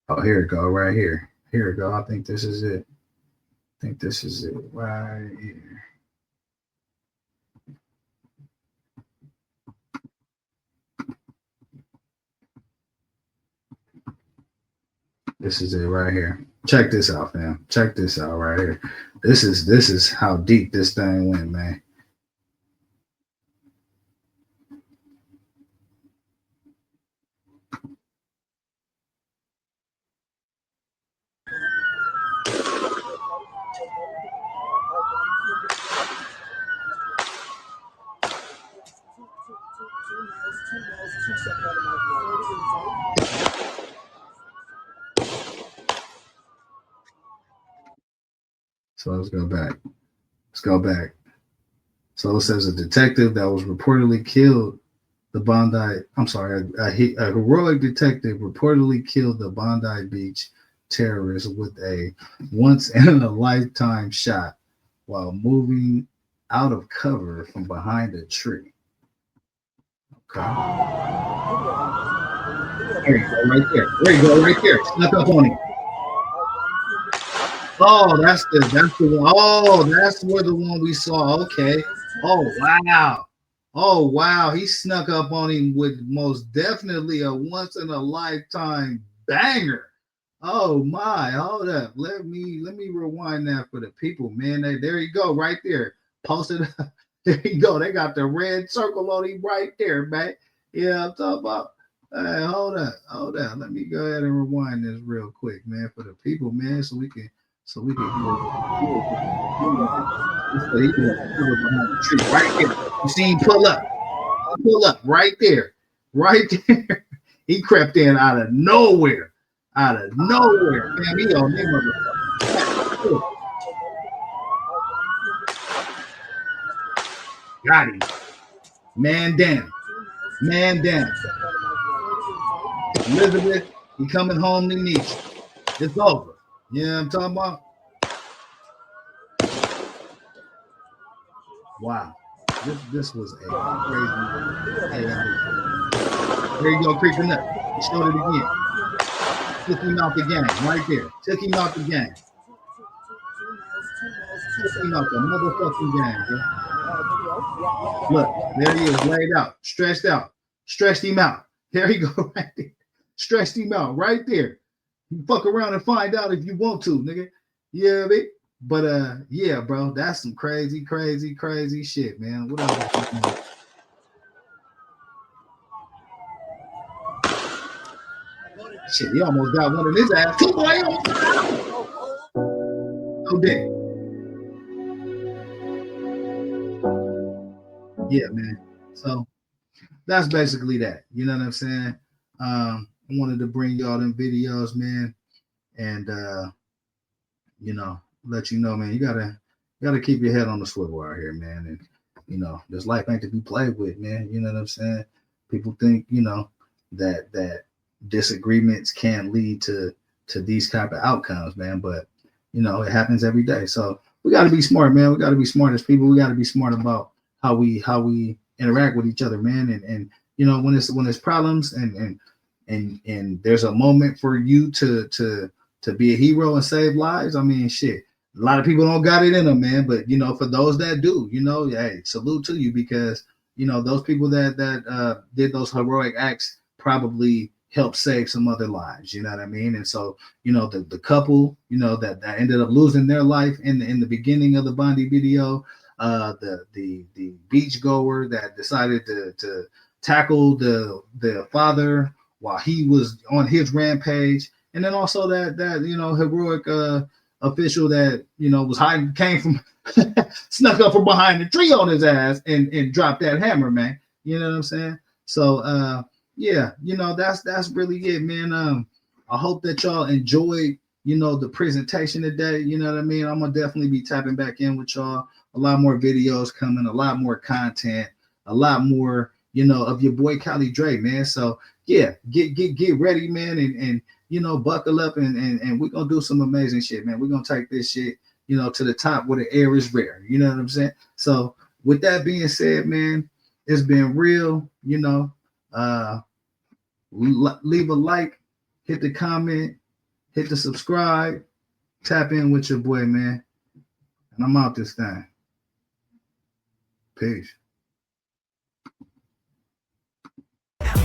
Oh, here it go, right here. Here it go. I think this is it. Right here. This is it right here. Check this out, fam. Check this out right here. This is how deep this thing went, man. So let's go back. So it says a detective that was reportedly killed the Bondi. A heroic detective reportedly killed the Bondi Beach terrorist with a once-in-a-lifetime shot while moving out of cover from behind a tree. Okay. There you go, right there. There you go, right there. Snuck up on him. Oh, that's the one. Oh, that's where the one we saw. Okay. Oh, wow. Oh, wow. He snuck up on him with most definitely a once in a lifetime banger. Oh my, hold up. Let me rewind that for the people, man. There you go, right there. Posted up. There you go. They got the red circle on him right there, man. Yeah, I'm talking about. Hey, hold up. Let me go ahead and rewind this real quick, man, for the people, man, so we can hear it. Behind the tree right there. You see him pull up right there. He crept in out of nowhere. Man, he on them motherfucker. Got him. Man down. Elizabeth, he coming home to meet you. It's over. You know what I'm talking about? Wow. This was a crazy. Hey, there you go, creeping up. He showed it again. Took him out the game, right there. Took him out the game. Took him out the motherfucking game, bro. Look, there he is, laid out, stretched out. Stretched him out. There you go, right there. Stretched him out, right there. You fuck around and find out if you want to, nigga. Yeah, man. But yeah, bro, that's some crazy shit, man. What else? Shit, he almost got one in his ass. Two boy. Oh, damn. Yeah, man. So that's basically that. You know what I'm saying? I wanted to bring y'all them videos, man, and you know, let you know, man. You gotta keep your head on the swivel out here, man. And you know, this life ain't to be played with, man. You know what I'm saying? People think, you know, that disagreements can lead to these type of outcomes, man. But you know, it happens every day. So we got to be smart, man. We got to be smart as people. We got to be smart about how we interact with each other, man. And you know, when there's problems and there's a moment for you to be a hero and save lives. I mean, shit. A lot of people don't got it in them, man. But you know, for those that do, you know, hey, salute to you, because you know those people that did those heroic acts probably helped save some other lives. You know what I mean? And so, you know, the couple, you know, that ended up losing their life in the beginning of the Bondi video, the beach goer that decided to tackle the father while he was on his rampage, and then also that you know, heroic official that, you know, was hiding, came from snuck up from behind the tree on his ass and dropped that hammer, man. You know what I'm saying? So yeah, you know, that's really it, man. I hope that y'all enjoyed, you know, the presentation today. You know what I mean? I'm gonna definitely be tapping back in with y'all. A lot more videos coming, a lot more content, a lot more, you know, of your boy Cali Dre, man. So yeah, get ready, man, and you know, buckle up and we're gonna do some amazing shit, man. We're gonna take this shit, you know, to the top where the air is rare. You know what I'm saying? So with that being said, man, it's been real, you know. Leave a like, hit the comment, hit the subscribe, tap in with your boy, man. And I'm out this thing. Peace.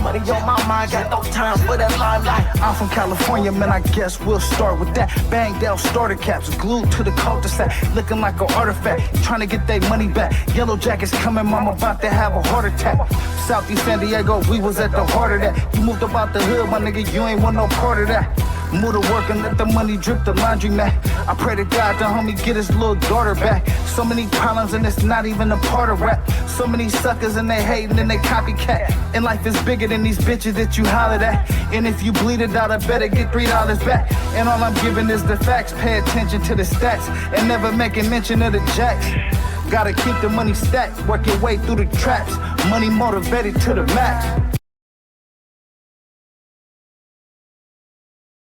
Money on my mind, got no time for that limelight. I'm from California, man, I guess we'll start with that. Banged out starter caps, glued to the cul-de-sac, looking like an artifact, trying to get their money back. Yellow jackets coming, mama about to have a heart attack. Southeast San Diego, we was at the heart of that. You moved about the hood, my nigga, you ain't want no part of that. Move to work and let the money drip the laundry mat. I pray to God the homie get his little daughter back. So many problems and it's not even a part of rap. So many suckers and they hating and they copycat. And life is bigger than these bitches that you hollered at. And if you bleed it out, I better get $3 back. And all I'm giving is the facts. Pay attention to the stats and never making mention of the jacks. Gotta keep the money stacked, work your way through the traps. Money motivated to the max.